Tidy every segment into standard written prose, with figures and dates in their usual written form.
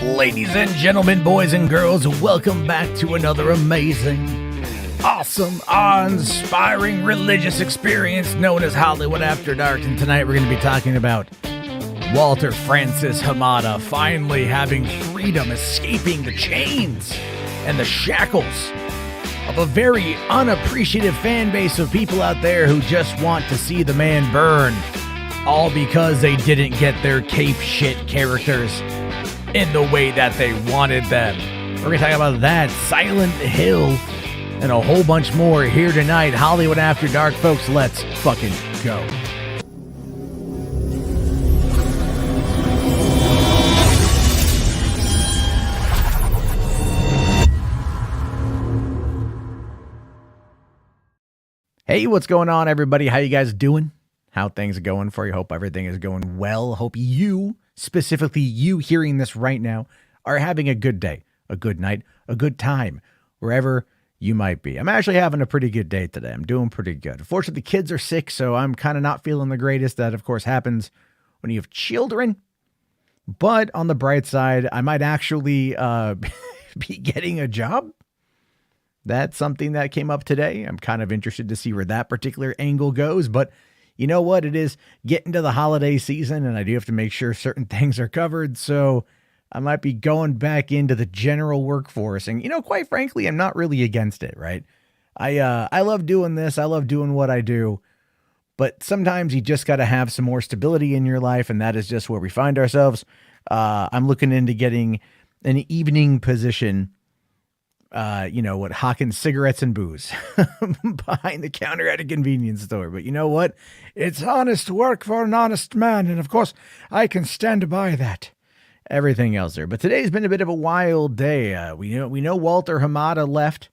Ladies and gentlemen, boys and girls, welcome back to another amazing, awesome, awe-inspiring religious experience known as Hollywood After Dark. And tonight we're going to be talking about Walter Francis Hamada finally having freedom, escaping the chains and the shackles of a very unappreciative fan base of people out there who just want to see the man burn, all because they didn't get their cape shit characters in the way that they wanted them. We're going to talk about that, Silent Hill, and a whole bunch more here tonight. Hollywood After Dark, folks. Let's fucking go. Hey, what's going on, everybody? How you guys doing? How things are going for you? Hope everything is going well. Hope you, specifically you hearing this right now, are having a good day, a good night, a good time, wherever you might be. I'm actually having a pretty good day today. I'm doing pretty good. Unfortunately, the kids are sick, so I'm kind of not feeling the greatest. That, of course, happens when you have children. But on the bright side, I might actually be getting a job. That's something that came up today. I'm kind of interested to see where that particular angle goes, but you know what? It is getting to the holiday season, and I do have to make sure certain things are covered, so I might be going back into the general workforce. And, you know, quite frankly, I'm not really against it, right? I love doing this. I love doing what I do, but sometimes you just got to have some more stability in your life, and that is just where we find ourselves. I'm looking into getting an evening position, hawking cigarettes and booze behind the counter at a convenience store. But you know what? It's honest work for an honest man. And of course, I can stand by that. Everything else there. But today's been a bit of a wild day. We know Walter Hamada left.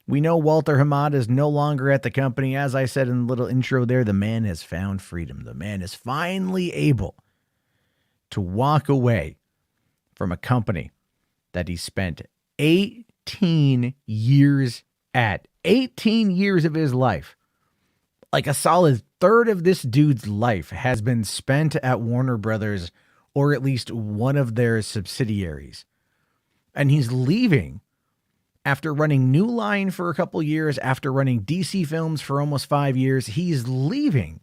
We know Walter Hamada is no longer at the company. As I said in the little intro there, the man has found freedom. The man is finally able to walk away from a company that he spent 18 years at. 18 years of his life. Like a solid third of this dude's life has been spent at Warner Brothers, or at least one of their subsidiaries. And he's leaving after running New Line for a couple years, after running DC Films for almost 5 years. He's leaving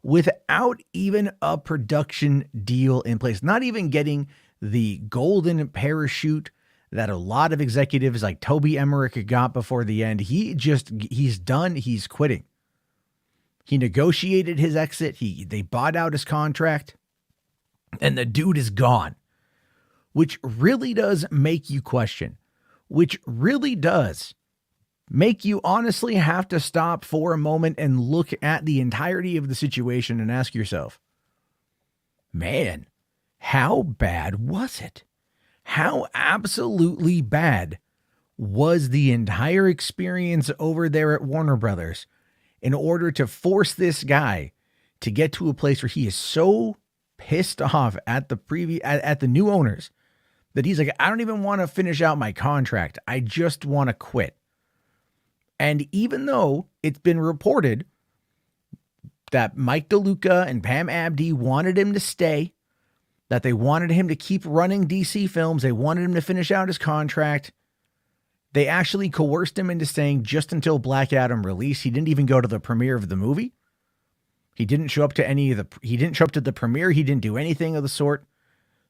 without even a production deal in place, not even getting the golden parachute that a lot of executives like Toby Emmerich got before the end. He's done. He's quitting. He negotiated his exit. They bought out his contract, and the dude is gone, which really does make you question, which really does make you honestly have to stop for a moment and look at the entirety of the situation and ask yourself, man, how bad was it? How absolutely bad was the entire experience over there at Warner Brothers in order to force this guy to get to a place where he is so pissed off at the new owners that he's like, I don't even want to finish out my contract. I just want to quit. And even though it's been reported that Mike DeLuca and Pam Abdi wanted him to stay, that they wanted him to keep running DC Films, they wanted him to finish out his contract, they actually coerced him into staying just until Black Adam release. He didn't even go to the premiere of the movie. He didn't show up to the premiere. He didn't do anything of the sort.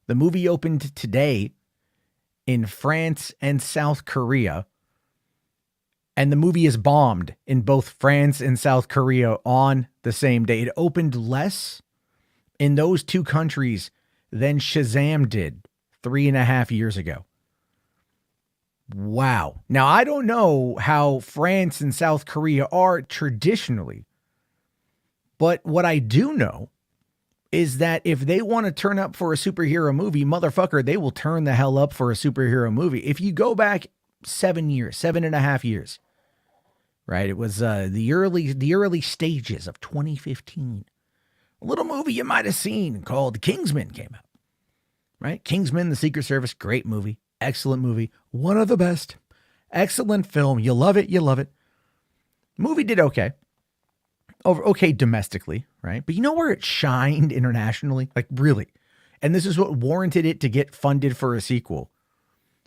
The movie opened today in France and South Korea, and the movie is bombed in both France and South Korea on the same day. It opened less in those two countries than Shazam did 3.5 years ago. Wow. Now, I don't know how France and South Korea are traditionally, but what I do know is that if they want to turn up for a superhero movie, motherfucker, they will turn the hell up for a superhero movie. If you go back 7.5 years, right? It was the early stages of 2015. A little movie you might have seen called Kingsman came out, right? Kingsman, the Secret Service, great movie, excellent movie, one of the best, excellent film. You love it, you love it. Movie did okay. Okay domestically, right? But you know where it shined internationally? Like really, and this is what warranted it to get funded for a sequel,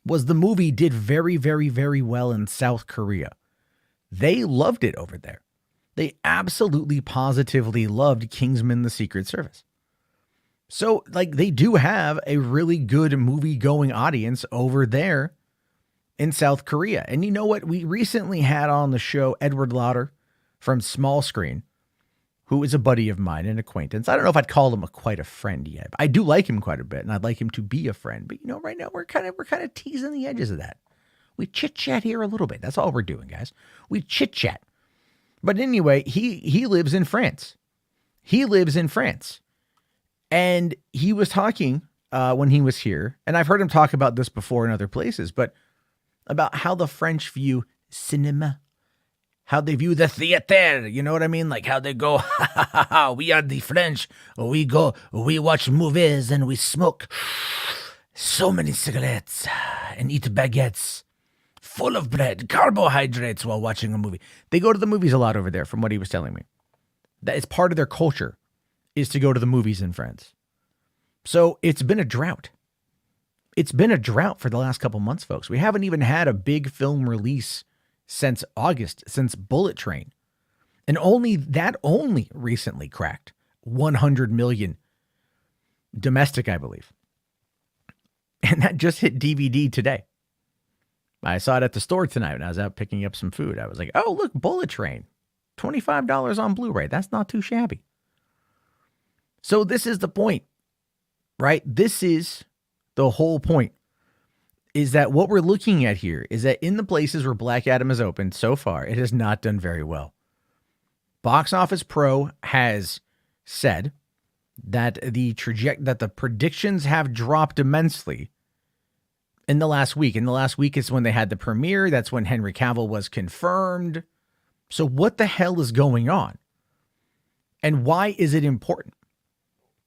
was the movie did very, very, very well in South Korea. They loved it over there. They absolutely positively loved Kingsman: The Secret Service. So, like, they do have a really good movie-going audience over there in South Korea. And you know what? We recently had on the show Edward Lauder from Small Screen, who is a buddy of mine, an acquaintance. I don't know if I'd call him quite a friend yet, but I do like him quite a bit, and I'd like him to be a friend. But, you know, right now we're kind of teasing the edges of that. We chit-chat here a little bit. That's all we're doing, guys. We chit-chat. But anyway, he lives in France. He lives in France. And he was talking when he was here, and I've heard him talk about this before in other places, but about how the French view cinema, how they view the theater. You know what I mean? Like how they go, ha, ha, ha, ha, we are the French. We watch movies and we smoke so many cigarettes and eat baguettes full of bread, carbohydrates while watching a movie. They go to the movies a lot over there, from what he was telling me. That is part of their culture, is to go to the movies in France. So it's been a drought. It's been a drought for the last couple months, folks. We haven't even had a big film release since August, since Bullet Train. And only recently cracked 100 million domestic, I believe. And that just hit DVD today. I saw it at the store tonight when I was out picking up some food. I was like, oh, look, Bullet Train. $25 on Blu-ray. That's not too shabby. So this is the point, right? This is the whole point, is that what we're looking at here is that in the places where Black Adam has opened so far, it has not done very well. Box Office Pro has said that the predictions have dropped immensely in the last week. In the last week is when they had the premiere. That's when Henry Cavill was confirmed. So what the hell is going on? And why is it important?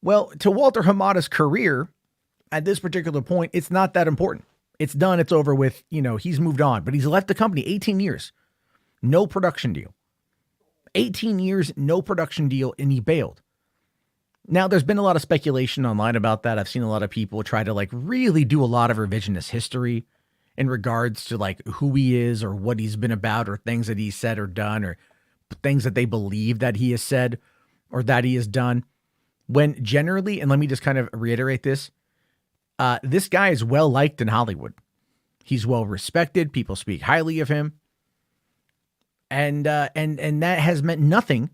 Well, to Walter Hamada's career, at this particular point, it's not that important. It's done. It's over with. You know, he's moved on. But he's left the company 18 years. No production deal. 18 years, no production deal, and he bailed. Now, there's been a lot of speculation online about that. I've seen a lot of people try to, like, really do a lot of revisionist history in regards to, like, who he is or what he's been about or things that he's said or done or things that they believe that he has said or that he has done. When generally, and let me just kind of reiterate this, this guy is well liked in Hollywood. He's well respected. People speak highly of him, and that has meant nothing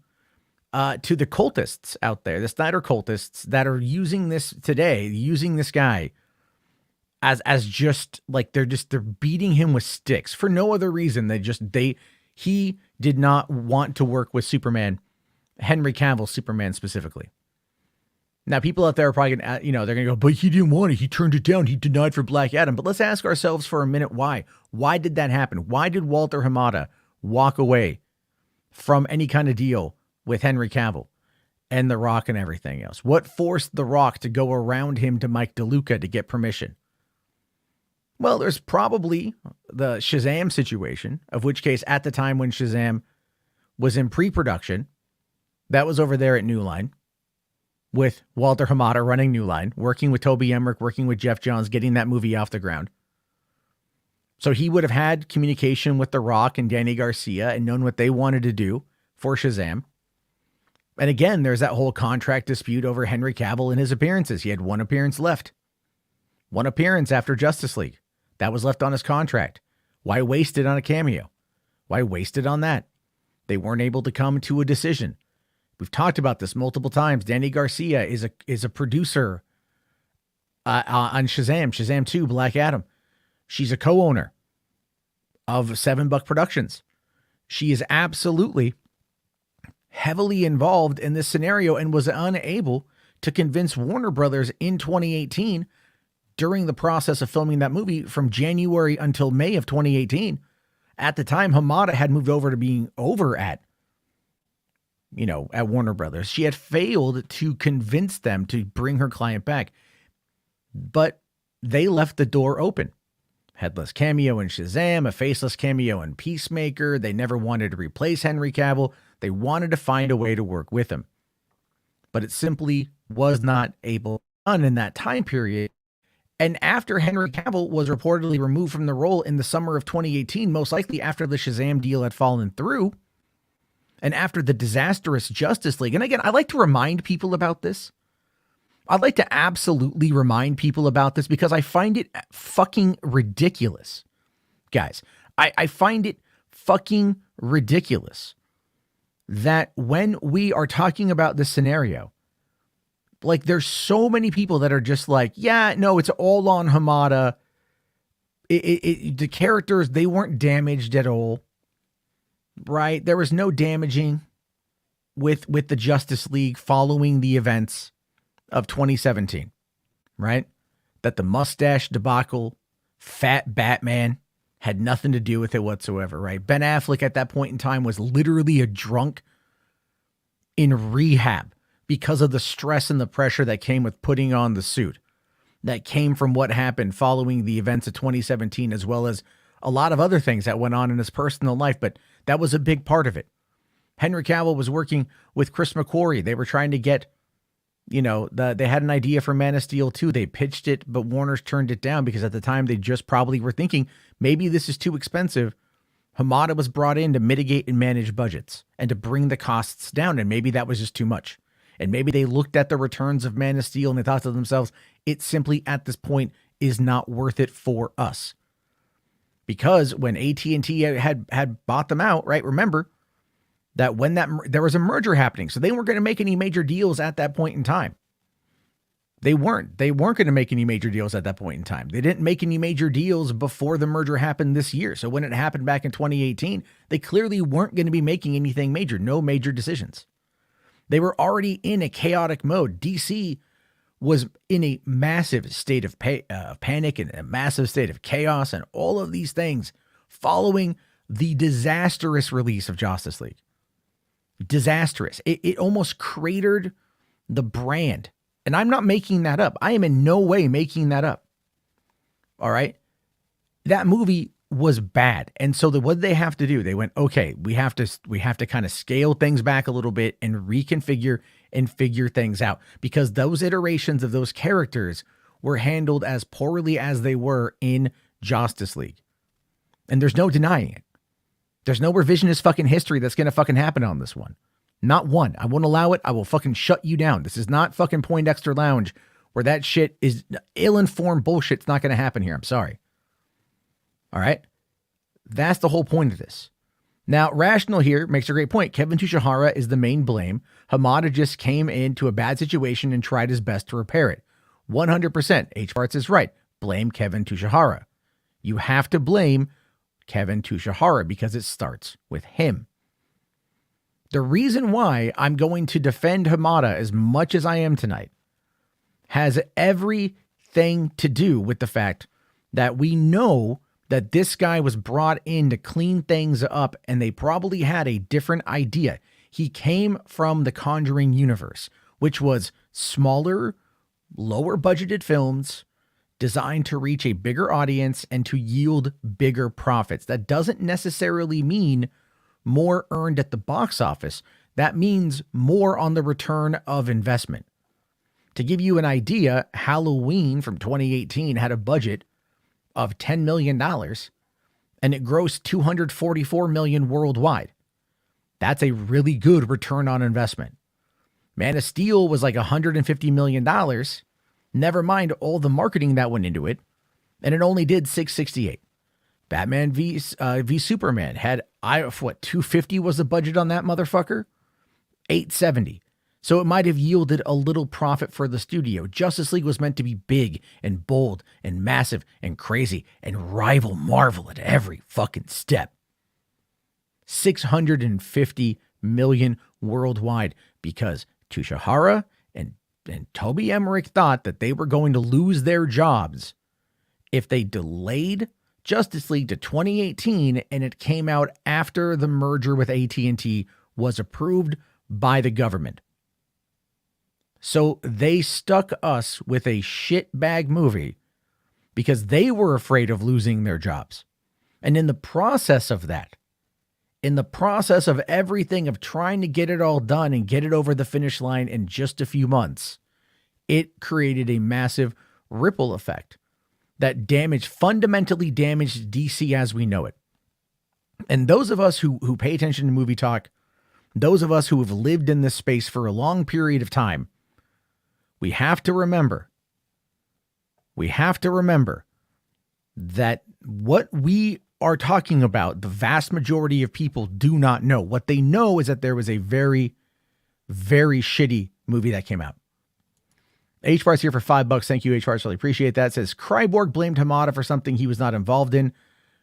to the cultists out there, the Snyder cultists that are using this today, using this guy as just like they're beating him with sticks for no other reason. He did not want to work with Superman, Henry Cavill Superman specifically. Now, people out there are probably going to, they're going to go, but he didn't want it. He turned it down. He denied for Black Adam. But let's ask ourselves for a minute why. Why did that happen? Why did Walter Hamada walk away from any kind of deal with Henry Cavill and The Rock and everything else? What forced The Rock to go around him to Mike DeLuca to get permission? Well, there's probably the Shazam situation, of which case at the time when Shazam was in pre-production, that was over there at New Line, with Walter Hamada running New Line, working with Toby Emmerich, working with Jeff Johns, getting that movie off the ground. So he would have had communication with The Rock and Danny Garcia and known what they wanted to do for Shazam. And again, there's that whole contract dispute over Henry Cavill and his appearances. He had one appearance left. One appearance after Justice League. That was left on his contract. Why waste it on a cameo? Why waste it on that? They weren't able to come to a decision. We've talked about this multiple times. Danny Garcia is a producer on Shazam, Shazam 2, Black Adam. She's a co-owner of Seven Buck Productions. She is absolutely heavily involved in this scenario and was unable to convince Warner Brothers in 2018 during the process of filming that movie from January until May of 2018. At the time, Hamada had moved over to being over at Warner Brothers. She had failed to convince them to bring her client back, but they left the door open. Headless cameo in Shazam, a faceless cameo in Peacemaker. They never wanted to replace Henry Cavill. They wanted to find a way to work with him, but it simply was not able done in that time period. And after Henry Cavill was reportedly removed from the role in the summer of 2018, most likely after the Shazam deal had fallen through, and after the disastrous Justice League. And again, I like to remind people about this. I'd like to absolutely remind people about this because I find it fucking ridiculous. Guys, I find it fucking ridiculous that when we are talking about this scenario, like there's so many people that are just like, yeah, no, it's all on Hamada. The characters, they weren't damaged at all, right? There was no damaging with the Justice League following the events of 2017, right? That the mustache debacle, fat Batman had nothing to do with it whatsoever, right? Ben Affleck at that point in time was literally a drunk in rehab because of the stress and the pressure that came with putting on the suit, that came from what happened following the events of 2017, as well as a lot of other things that went on in his personal life, but that was a big part of it. Henry Cavill was working with Chris McQuarrie. They were trying to get, they had an idea for Man of Steel 2. They pitched it, but Warner's turned it down because at the time they just probably were thinking, maybe this is too expensive. Hamada was brought in to mitigate and manage budgets and to bring the costs down, and maybe that was just too much. And maybe they looked at the returns of Man of Steel and they thought to themselves, it simply at this point is not worth it for us. Because when AT&T had bought them out, right? Remember that when there was a merger happening, so they weren't going to make any major deals at that point in time. They weren't going to make any major deals at that point in time. They didn't make any major deals before the merger happened this year. So when it happened back in 2018, they clearly weren't going to be making anything major, no major decisions. They were already in a chaotic mode. DC was in a massive state of panic and a massive state of chaos and all of these things following the disastrous release of Justice League. Disastrous. It almost cratered the brand. And I'm not making that up. I am in no way making that up. All right. That movie was bad. And so what did they have to do? They went, okay, we have to kind of scale things back a little bit and reconfigure and figure things out, because those iterations of those characters were handled as poorly as they were in Justice League. And there's no denying it. There's no revisionist fucking history that's going to fucking happen on this one. Not one. I won't allow it. I will fucking shut you down. This is not fucking Poindexter Lounge where that shit is ill-informed bullshit. It's not going to happen here. I'm sorry. All right. That's the whole point of this. Now, Rational here makes a great point. Kevin Tushihara is the main blame. Hamada just came into a bad situation and tried his best to repair it. 100%. H. Parts is right. Blame Kevin Tushihara. You have to blame Kevin Tushihara because it starts with him. The reason why I'm going to defend Hamada as much as I am tonight has everything to do with the fact that we know that this guy was brought in to clean things up, and they probably had a different idea. He came from the Conjuring universe, which was smaller, lower budgeted films designed to reach a bigger audience and to yield bigger profits. That doesn't necessarily mean more earned at the box office. That means more on the return of investment. To give you an idea, Halloween from 2018 had a budget of $10 million and it grossed $244 million worldwide. That's a really good return on investment. Man of Steel was like $150 million. Never mind all the marketing that went into it. And it only did $668. Batman v Superman had, 250 was the budget on that motherfucker? $870. So it might have yielded a little profit for the studio. Justice League was meant to be big and bold and massive and crazy and rival Marvel at every fucking step. $650 million worldwide because Tushihara and Toby Emmerich thought that they were going to lose their jobs if they delayed Justice League to 2018 and it came out after the merger with AT&T was approved by the government. So they stuck us with a shitbag movie because they were afraid of losing their jobs. And in the process of that, in the process of everything of trying to get it all done and get it over the finish line in just a few months, it created a massive ripple effect that fundamentally damaged DC as we know it. And those of us who pay attention to movie talk, those of us who have lived in this space for a long period of time, we have to remember that what we are talking about, the vast majority of people do not know. What they know is that there was a very, very shitty movie that came out. HBAR's here for $5. Thank you, HBAR's. Really appreciate that. It says, Kryborg blamed Hamada for something he was not involved in.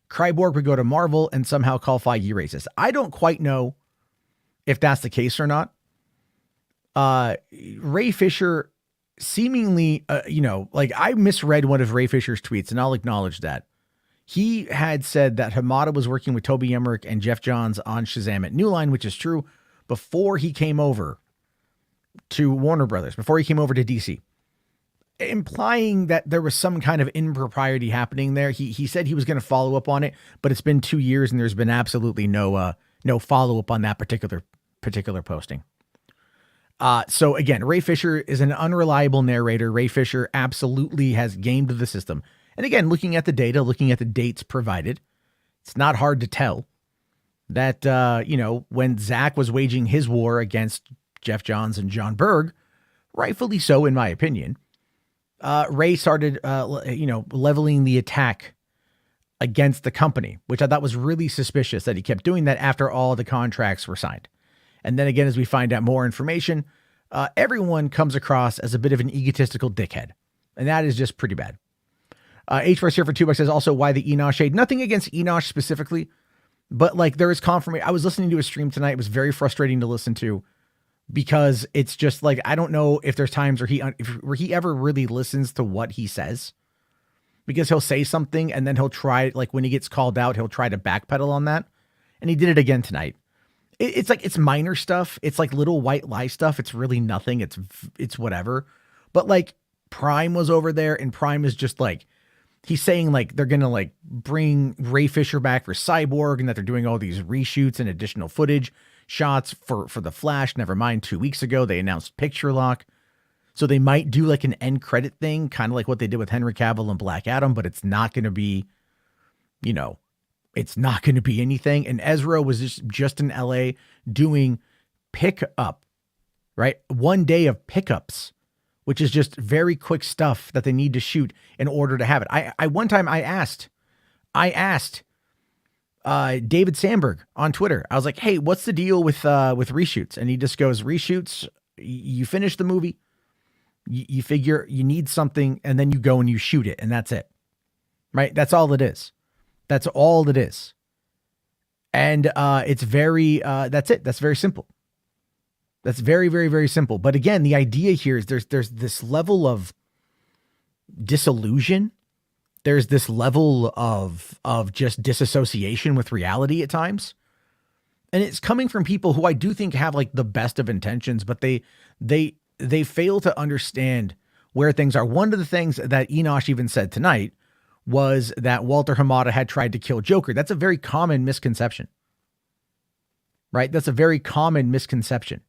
Kryborg would go to Marvel and somehow call Feige racist. I don't quite know if that's the case or not. Ray Fisher seemingly, I misread one of Ray Fisher's tweets, and I'll acknowledge that. He had said that Hamada was working with Toby Emmerich and Jeff Johns on Shazam at New Line, which is true, before he came over to Warner Brothers, before he came over to DC, implying that there was some kind of impropriety happening there. He said he was going to follow up on it, but it's been 2 years and there's been absolutely no follow up on that particular posting. So again, Ray Fisher is an unreliable narrator. Ray Fisher absolutely has gamed the system. And again, looking at the data, looking at the dates provided, it's not hard to tell that, when Zach was waging his war against Jeff Johns and John Berg, rightfully so, in my opinion, Ray started, leveling the attack against the company, which I thought was really suspicious that he kept doing that after all the contracts were signed. And then again, as we find out more information, everyone comes across as a bit of an egotistical dickhead. And that is just pretty bad. H-Verse here for $2 says also why the Enosh shade. Nothing against Enosh specifically, but there is confirmation. I was listening to a stream tonight. It was very frustrating to listen to because it's just I don't know if there's times where he ever really listens to what he says, because he'll say something and then he'll try, when he gets called out, he'll try to backpedal on that. And he did it again tonight. It's minor stuff. It's little white lie stuff. It's really nothing. It's whatever. But Prime was over there, and Prime is just he's saying they're going to bring Ray Fisher back for Cyborg, and that they're doing all these reshoots and additional footage shots for the Flash. Never mind, 2 weeks ago, they announced Picture Lock. So they might do an end credit thing, kind of like what they did with Henry Cavill and Black Adam, but it's not going to be, it's not going to be anything. And Ezra was just in LA doing pickup, right? 1 day of pickups, which is just very quick stuff that they need to shoot in order to have it. I one time I asked David Sandberg on Twitter. I was like, hey, what's the deal with reshoots? And he just goes, reshoots, you finish the movie, you figure you need something, and then you go and you shoot it, and that's it. Right? That's all it is. That's all it is. And it's very, that's it. That's very simple. That's very, very, very simple. But again, the idea here is there's this level of disillusion. There's this level of just disassociation with reality at times. And it's coming from people who I do think have the best of intentions, but they fail to understand where things are. One of the things that Enosh even said tonight was that Walter Hamada had tried to kill Joker. That's a very common misconception, right? That's a very common misconception.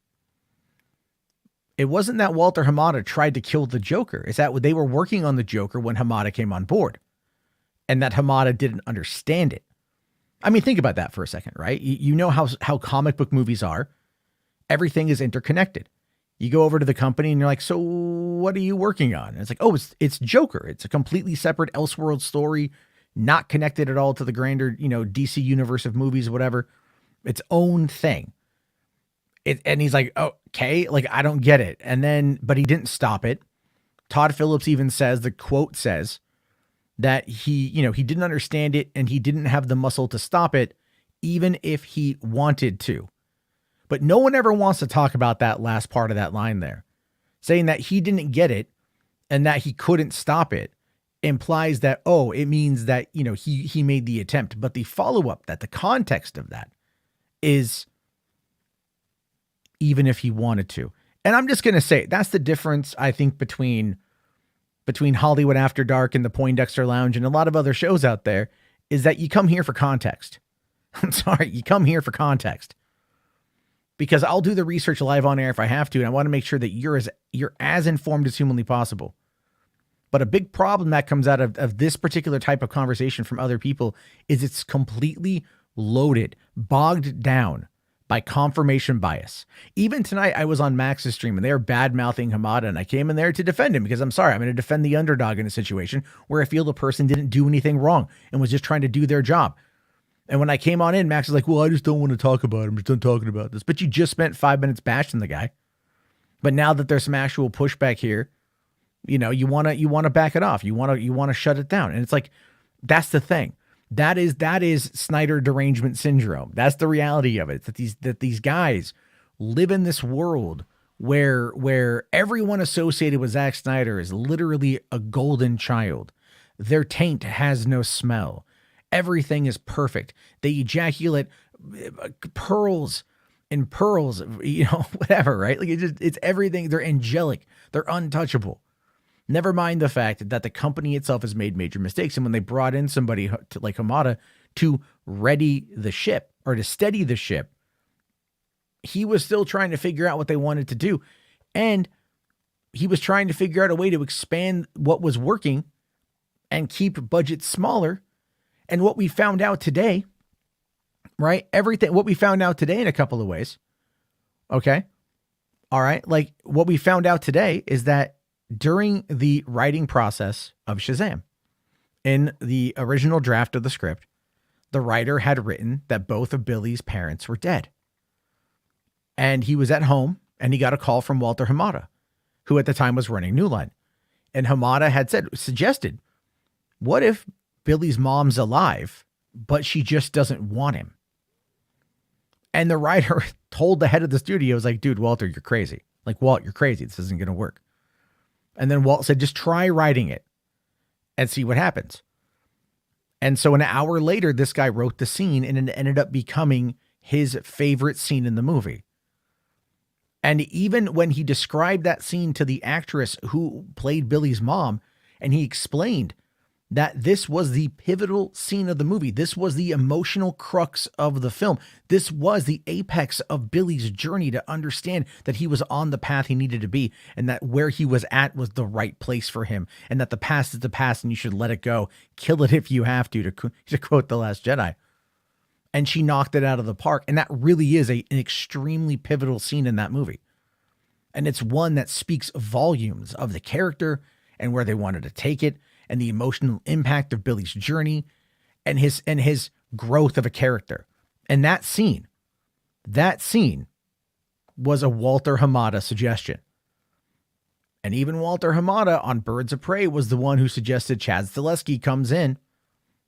It wasn't that Walter Hamada tried to kill the Joker. It's that they were working on the Joker when Hamada came on board, and that Hamada didn't understand it. I mean, think about that for a second, right? You know how comic book movies are. Everything is interconnected. You go over to the company and you're like, so what are you working on? And it's oh, it's Joker. It's a completely separate Elseworld story, not connected at all to the grander, DC universe of movies, whatever. Its own thing. And he's like, oh, okay, I don't get it. And then, but he didn't stop it. Todd Phillips even says, the quote says that he didn't understand it and he didn't have the muscle to stop it, even if he wanted to. But no one ever wants to talk about that last part of that line there. Saying that he didn't get it and that he couldn't stop it implies that, oh, it means that, he made the attempt. But the follow-up, that the context of that is even if he wanted to. And I'm just going to say, that's the difference, I think, between Hollywood After Dark and the Poindexter Lounge and a lot of other shows out there, is that you come here for context. I'm sorry, you come here for context. because I'll do the research live on air if I have to, and I want to make sure that you're as informed as humanly possible. But a big problem that comes out of this particular type of conversation from other people is it's completely loaded, bogged down by confirmation bias. Even tonight, I was on Max's stream and they were bad-mouthing Hamada, and I came in there to defend him because I'm sorry, I'm going to defend the underdog in a situation where I feel the person didn't do anything wrong and was just trying to do their job. And when I came on in, Max was like, well, I just don't want to talk about it. I'm just done talking about this. But you just spent 5 minutes bashing the guy. But now that there's some actual pushback here, you want to back it off. You want to shut it down. And it's like, that's the thing. That is Snyder derangement syndrome. That's the reality of it. It's that these guys live in this world where everyone associated with Zack Snyder is literally a golden child. Their taint has no smell. Everything is perfect. They ejaculate pearls and pearls, whatever, right? Like it's everything. They're angelic. They're untouchable. Never mind the fact that the company itself has made major mistakes. And when they brought in somebody like Hamada to ready the ship or to steady the ship, he was still trying to figure out what they wanted to do. And he was trying to figure out a way to expand what was working and keep budgets smaller. And what we found out today, right? What we found out today in a couple of ways. Okay. All right. Like what we found out today is that during the writing process of Shazam, in the original draft of the script, the writer had written that both of Billy's parents were dead. And he was at home and he got a call from Walter Hamada, who at the time was running New Line. And Hamada had suggested, what if Billy's mom's alive, but she just doesn't want him? And the writer told the head of the studio, was like, dude, Walter, you're crazy. Like, Walt, you're crazy. This isn't going to work. And then Walt said, just try writing it and see what happens. And so an hour later, this guy wrote the scene and it ended up becoming his favorite scene in the movie. And even when he described that scene to the actress who played Billy's mom, and he explained that this was the pivotal scene of the movie. This was the emotional crux of the film. This was the apex of Billy's journey to understand that he was on the path he needed to be, and that where he was at was the right place for him, and that the past is the past and you should let it go. Kill it if you have to quote The Last Jedi. And she knocked it out of the park. And that really is an extremely pivotal scene in that movie. And it's one that speaks volumes of the character and where they wanted to take it, and the emotional impact of Billy's journey and his growth of a character. And that scene was a Walter Hamada suggestion. And even Walter Hamada on Birds of Prey was the one who suggested Chad Stahelski comes in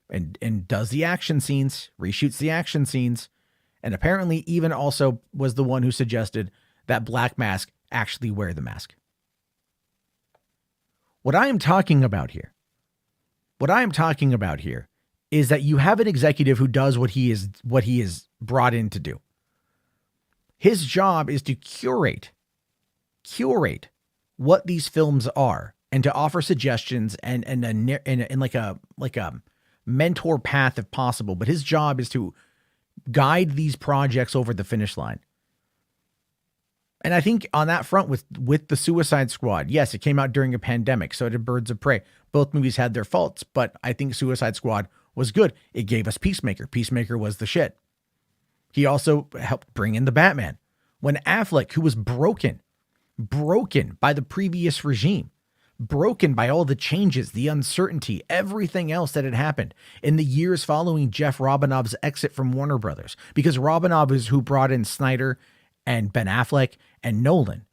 and does the action scenes, reshoots the action scenes, and apparently even also was the one who suggested that Black Mask actually wear the mask. What I am talking about here is that you have an executive who does what he is brought in to do. His job is to curate what these films are and to offer suggestions and like a mentor path if possible. But his job is to guide these projects over the finish line. And I think on that front with the Suicide Squad, yes, it came out during a pandemic. So did Birds of Prey. Both movies had their faults, but I think Suicide Squad was good. It gave us Peacemaker. Peacemaker was the shit. He also helped bring in the Batman. When Affleck, who was broken by the previous regime, broken by all the changes, the uncertainty, everything else that had happened in the years following Jeff Robinov's exit from Warner Brothers, because Robinov is who brought in Snyder and Ben Affleck and Nolan.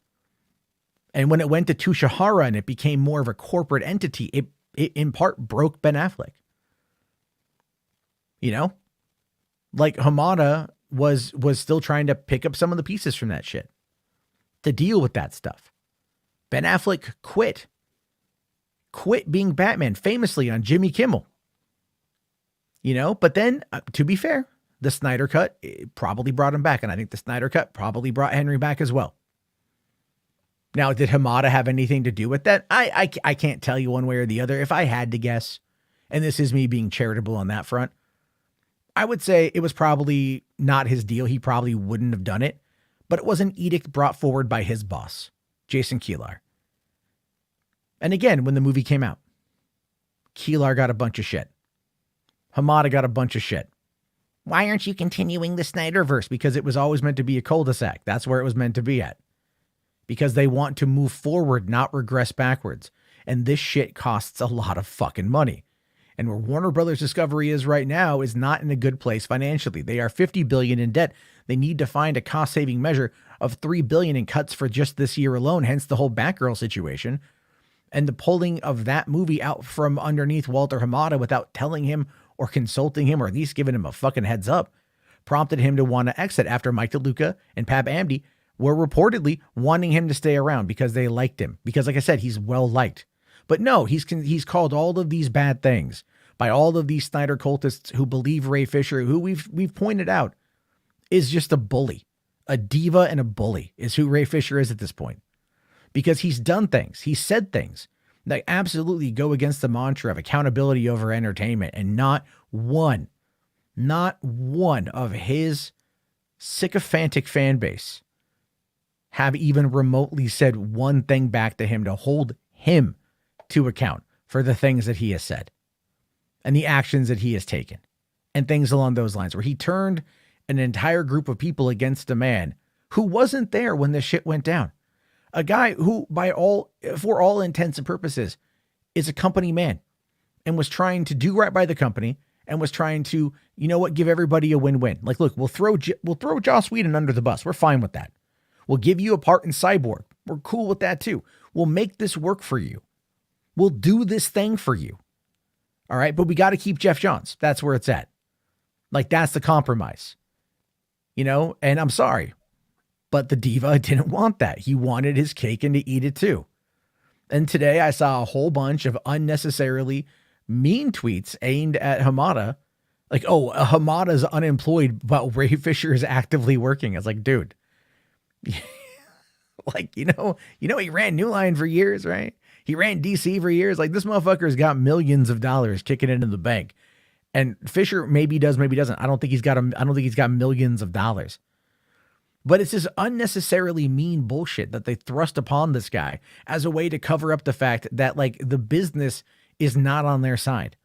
And when it went to Tushihara and it became more of a corporate entity, it in part broke Ben Affleck. Like Hamada was still trying to pick up some of the pieces from that shit to deal with that stuff. Ben Affleck quit being Batman famously on Jimmy Kimmel. But then to be fair, the Snyder Cut probably brought him back. And I think the Snyder Cut probably brought Henry back as well. Now, did Hamada have anything to do with that? I can't tell you one way or the other. If I had to guess, and this is me being charitable on that front, I would say it was probably not his deal. He probably wouldn't have done it. But it was an edict brought forward by his boss, Jason Kilar. And again, when the movie came out, Kilar got a bunch of shit. Hamada got a bunch of shit. Why aren't you continuing the Snyderverse? Because it was always meant to be a cul-de-sac. That's where it was meant to be at. Because they want to move forward, not regress backwards. And this shit costs a lot of fucking money. And where Warner Brothers Discovery is right now is not in a good place financially. They are $50 billion in debt. They need to find a cost-saving measure of $3 billion in cuts for just this year alone, hence the whole Batgirl situation. And the pulling of that movie out from underneath Walter Hamada without telling him or consulting him or at least giving him a fucking heads up prompted him to want to exit after Mike DeLuca and Pab Amdi were reportedly wanting him to stay around because they liked him. Because like I said, he's well liked. But no, he's called all of these bad things by all of these Snyder cultists who believe Ray Fisher, who we've pointed out is just a bully, a diva and a bully is who Ray Fisher is at this point. Because he's done things, he's said things that absolutely go against the mantra of accountability over entertainment, and not one of his sycophantic fan base have even remotely said one thing back to him to hold him to account for the things that he has said and the actions that he has taken and things along those lines, where he turned an entire group of people against a man who wasn't there when this shit went down. A guy who, for all intents and purposes, is a company man and was trying to do right by the company and was trying to, give everybody a win-win. Like, look, we'll throw Joss Whedon under the bus. We're fine with that. We'll give you a part in Cyborg. We're cool with that too. We'll make this work for you. We'll do this thing for you. All right. But we got to keep Jeff Johns. That's where it's at. Like, that's the compromise, and I'm sorry. But the diva didn't want that. He wanted his cake and to eat it too. And today I saw a whole bunch of unnecessarily mean tweets aimed at Hamada. Like, oh, Hamada's unemployed, but Ray Fisher is actively working. I was like, dude, like, he ran New Line for years, right? He ran DC for years. Like, this motherfucker's got millions of dollars kicking into the bank. And Fisher maybe does, maybe doesn't. I don't think he's got millions of dollars. But it's this unnecessarily mean bullshit that they thrust upon this guy as a way to cover up the fact that, like, the business is not on their side.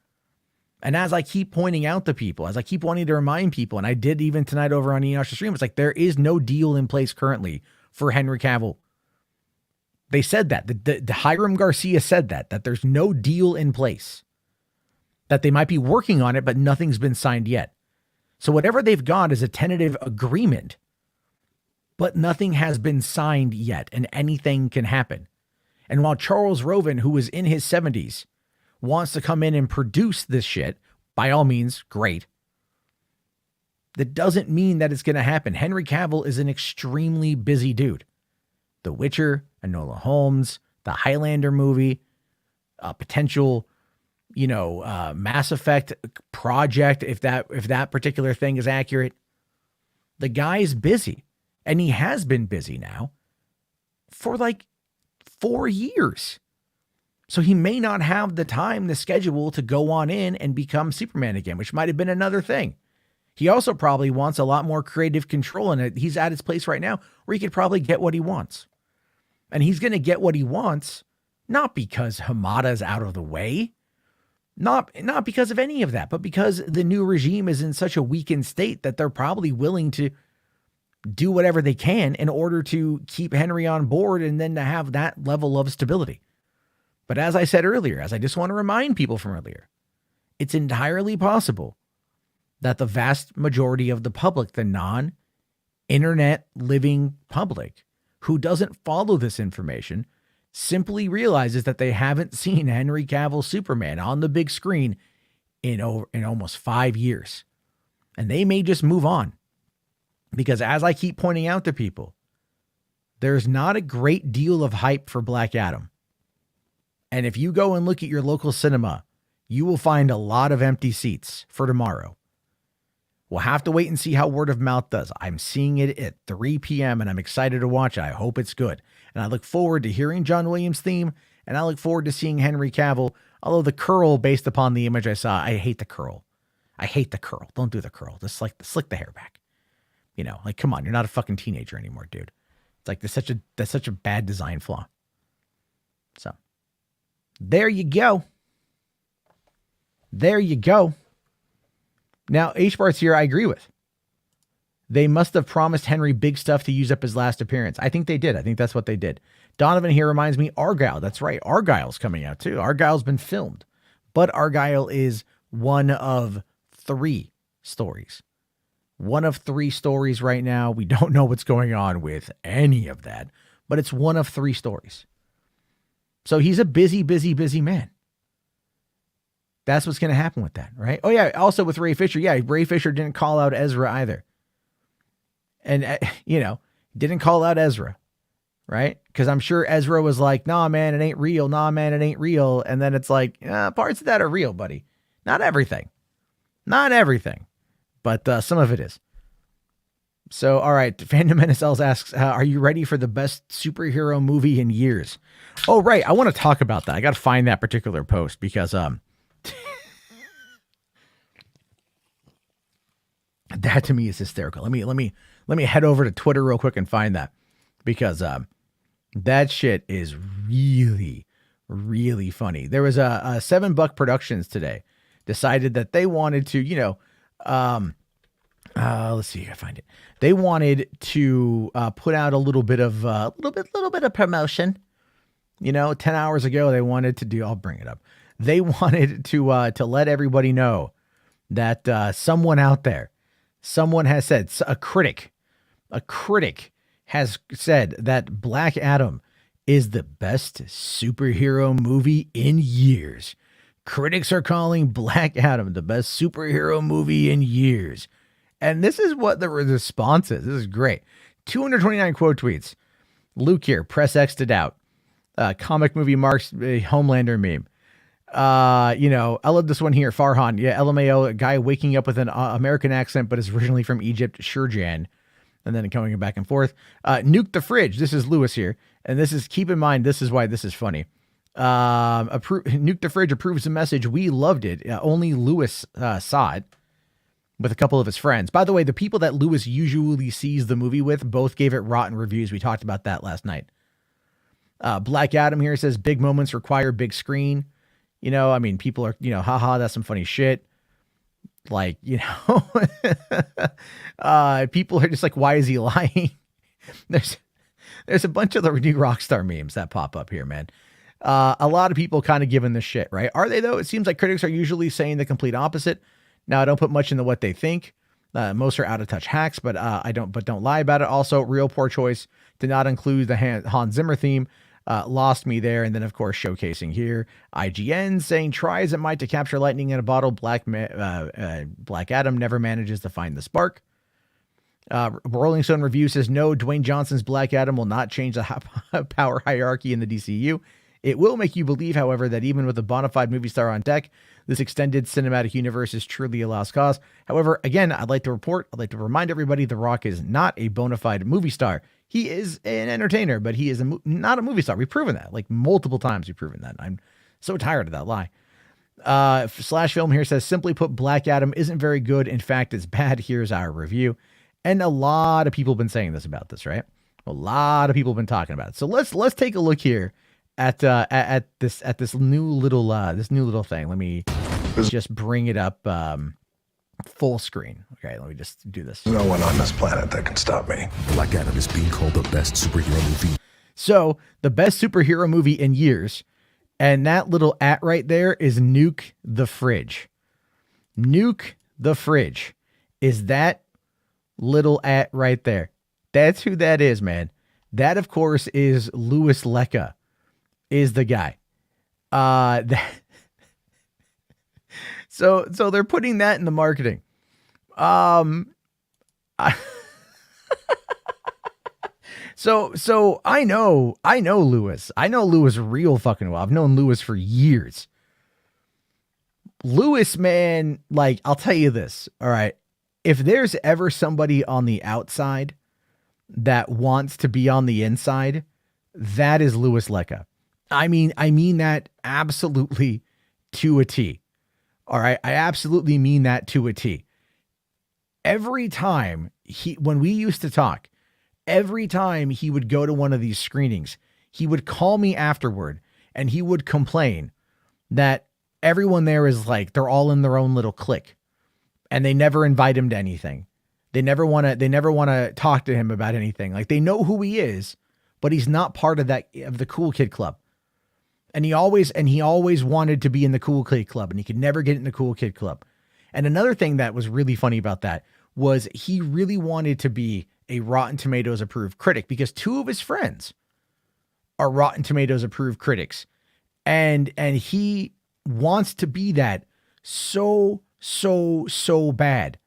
And as I keep pointing out to people, as I keep wanting to remind people, and I did even tonight over on Enosh's stream, it's like, there is no deal in place currently for Henry Cavill. They said that. The Hiram Garcia said that there's no deal in place. That they might be working on it, but nothing's been signed yet. So whatever they've got is a tentative agreement, but nothing has been signed yet, and anything can happen. And while Charles Roven, who is in his 70s, wants to come in and produce this shit, by all means, great. That doesn't mean that it's going to happen. Henry Cavill is an extremely busy dude. The Witcher, Enola Holmes, the Highlander movie, a potential, Mass Effect project, if that particular thing is accurate. The guy's busy. And he has been busy now for like 4 years. So he may not have the time, the schedule to go on in and become Superman again, which might have been another thing. He also probably wants a lot more creative control, and he's at his place right now where he could probably get what he wants. And he's going to get what he wants, not because Hamada's out of the way, not because of any of that, but because the new regime is in such a weakened state that they're probably willing to do whatever they can in order to keep Henry on board and then to have that level of stability. But as I said earlier, as I just want to remind people from earlier, it's entirely possible that the vast majority of the public, the non-internet living public who doesn't follow this information, simply realizes that they haven't seen Henry Cavill Superman on the big screen in almost 5 years. And they may just move on. Because as I keep pointing out to people, there's not a great deal of hype for Black Adam. And if you go and look at your local cinema, you will find a lot of empty seats for tomorrow. We'll have to wait and see how word of mouth does. I'm seeing it at 3 p.m. and I'm excited to watch it. I hope it's good. And I look forward to hearing John Williams' theme, and I look forward to seeing Henry Cavill. Although the curl, based upon the image I saw, I hate the curl. I hate the curl. Don't do the curl. Just slick the hair back. You know, like, come on, you're not a fucking teenager anymore, dude. It's like that's such a bad design flaw. So there you go. There you go. Now, H-Bart's here, I agree with. They must have promised Henry big stuff to use up his last appearance. I think they did. I think that's what they did. Donovan here reminds me, Argyle. That's right. Argyle's coming out too. Argyle's been filmed. But Argyle is one of 3 stories. One of 3 stories right now. We don't know what's going on with any of that. But it's one of 3 stories. So he's a busy man. That's what's going to happen with that, right? Oh, yeah. Also with Ray Fisher. Yeah, Ray Fisher didn't call out Ezra either. And, didn't call out Ezra, right? Because I'm sure Ezra was like, nah, man, it ain't real. Nah, man, it ain't real. And then it's like, parts of that are real, buddy. Not everything. Not everything. But some of it is. So, all right. Fandom NSLs asks, are you ready for the best superhero movie in years? Oh, right. I want to talk about that. I got to find that particular post because that to me is hysterical. Let me head over to Twitter real quick and find that because that shit is really, really funny. There was a $7 Productions today decided that they wanted to, let's see if I can find it. They wanted to put out a little bit of promotion. 10 hours ago, they wanted to do. I'll bring it up. They wanted to let everybody know that someone out there, someone has said, a critic has said that Black Adam is the best superhero movie in years. Critics are calling Black Adam the best superhero movie in years. And this is what the response is. This is great. 229 quote tweets. Luke here, press X'd it out. Comic movie marks a Homelander meme. I love this one here. Farhan. Yeah, LMAO, a guy waking up with an American accent, but is originally from Egypt. Shurjan. And then going back and forth. Nuke the fridge. This is Lewis here. And this is, keep in mind, this is why this is funny. Nuke the fridge approves the message. We loved it. Only Lewis saw it with a couple of his friends. By the way, the people that Lewis usually sees the movie with both gave it rotten reviews. We talked about that last night. Black Adam here says big moments require big screen. People are, haha, that's some funny shit. Like, people are just like, why is he lying? There's a bunch of the new Rockstar memes that pop up here, man. A lot of people kind of giving this shit, right? Are they though? It seems like critics are usually saying the complete opposite. Now, I don't put much into what they think. Most are out of touch hacks, but don't lie about it. Also, real poor choice to not include the Hans Zimmer theme. Lost me there. And then, of course, showcasing here, IGN saying try as it might to capture lightning in a bottle. Black Adam never manages to find the spark. Rolling Stone Review says no, Dwayne Johnson's Black Adam will not change the power hierarchy in the DCEU. It will make you believe, however, that even with a bona fide movie star on deck, this extended cinematic universe is truly a lost cause. However, again, I'd like to remind everybody The Rock is not a bona fide movie star. He is an entertainer, but he is not a movie star. We've proven that, like multiple times we've proven that. I'm so tired of that lie. Slash Film here says, simply put, Black Adam isn't very good. In fact, it's bad. Here's our review. And a lot of people have been saying this about this, right? A lot of people have been talking about it. So let's take a look here at this new little thing. Let me just bring it up full screen. Okay, let me just do this. No one on this planet that can stop me. Black Adam is being called the best superhero movie. So the best superhero movie in years, and that little @ right there is Nuke the Fridge. Nuke the Fridge is that little @ right there. That's who that is, man. That, of course, is Louis Lecca. Is the guy. So they're putting that in the marketing. So I know Louis. I know Louis real fucking well. I've known Louis for years. Louis, man, like, I'll tell you this. All right. If there's ever somebody on the outside that wants to be on the inside, that is Louis Lecca. I mean that absolutely to a T. All right. I absolutely mean that to a T. every time when we used to talk, every time he would go to one of these screenings, he would call me afterward and he would complain that everyone there is like, they're all in their own little clique and they never invite him to anything. They never want to talk to him about anything. Like, they know who he is, but he's not part of the cool kid club. And he always wanted to be in the cool kid club, and he could never get in the cool kid club. And another thing that was really funny about that was he really wanted to be a Rotten Tomatoes approved critic, because two of his friends are Rotten Tomatoes approved critics. And he wants to be that so bad,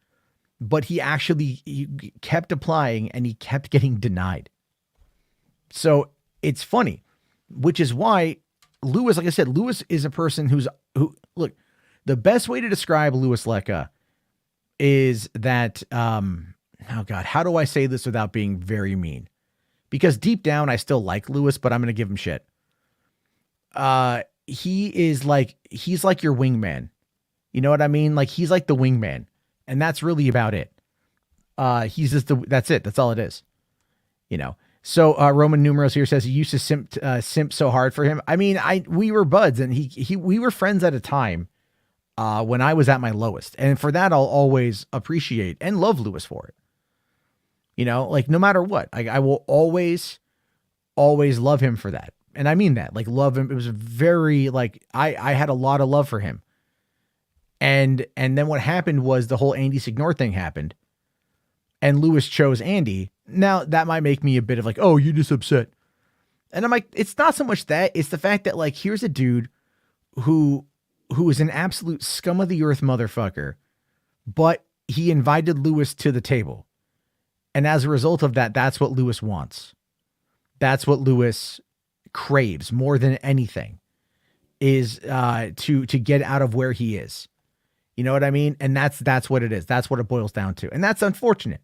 but he kept applying and he kept getting denied. So it's funny, which is why Louis, like I said, Louis is a person who look, the best way to describe Louis Lecca is that, oh God, how do I say this without being very mean? Because deep down, I still like Louis, but I'm going to give him shit. He's like your wingman. You know what I mean? Like, he's like the wingman, and that's really about it. He's just that's it. That's all it is. You know? So, Roman numerals here says he used to simp so hard for him. I mean, we were buds, and we were friends at a time, when I was at my lowest. And for that, I'll always appreciate and love Louis for it. You know, like, no matter what, I will always love him for that. And I mean that, like, love him. It was very, like, I had a lot of love for him. And then what happened was the whole Andy Signore thing happened, and Louis chose Andy. Now that might make me a bit of like, oh, you're just upset. And I'm like, it's not so much that, it's the fact that, like, here's a dude who is an absolute scum of the earth motherfucker, but he invited Louis to the table. And as a result of that, that's what Louis wants. That's what Louis craves more than anything, is to get out of where he is. You know what I mean? And that's what it is. That's what it boils down to. And that's unfortunate.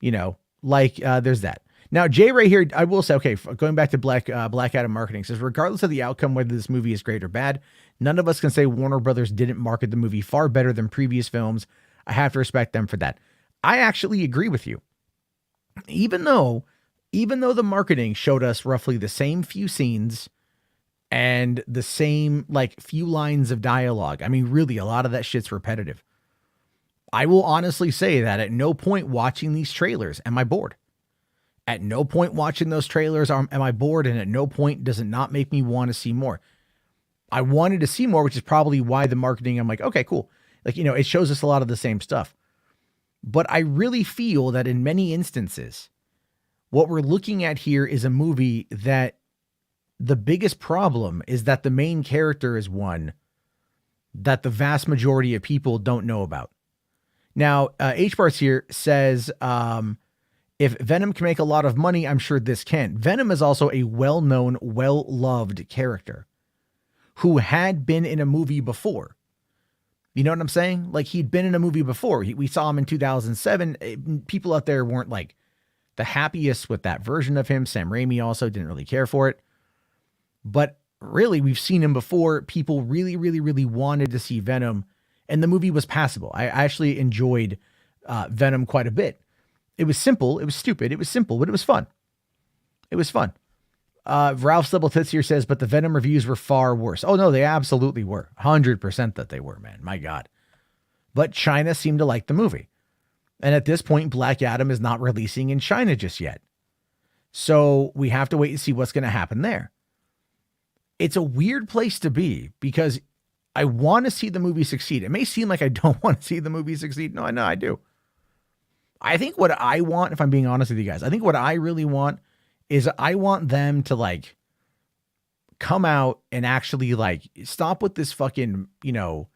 You know, like, there's that. Now, J Ray here, I will say, okay, going back to Black Adam marketing, says, regardless of the outcome, whether this movie is great or bad, none of us can say Warner Brothers didn't market the movie far better than previous films. I have to respect them for that. I actually agree with you. Even though the marketing showed us roughly the same few scenes and the same, like, few lines of dialogue. I mean, really, a lot of that shit's repetitive. I will honestly say that at no point watching these trailers am I bored. At no point watching those trailers am I bored, and at no point does it not make me want to see more. I wanted to see more, which is probably why the marketing, I'm like, okay, cool. Like, you know, it shows us a lot of the same stuff. But I really feel that in many instances, what we're looking at here is a movie that the biggest problem is that the main character is one that the vast majority of people don't know about. Now, H-Barts here says, if Venom can make a lot of money, I'm sure this can. Venom is also a well-known, well-loved character who had been in a movie before. You know what I'm saying? Like, he'd been in a movie before. We saw him in 2007. People out there weren't, like, the happiest with that version of him. Sam Raimi also didn't really care for it. But really, we've seen him before. People really, really, really wanted to see Venom, and the movie was passable. I actually enjoyed Venom quite a bit. It was simple. It was stupid. It was simple, but it was fun. It was fun. Ralph's Double Tits here says, but the Venom reviews were far worse. Oh, no, they absolutely were. 100% that they were, man. My God. But China seemed to like the movie. And at this point, Black Adam is not releasing in China just yet. So we have to wait and see what's going to happen there. It's a weird place to be because I want to see the movie succeed. It may seem like I don't want to see the movie succeed. No, I do. I think what I want, if I'm being honest with you guys, I think what I really want is I want them to, like, come out and actually, like, stop with this fucking, you know,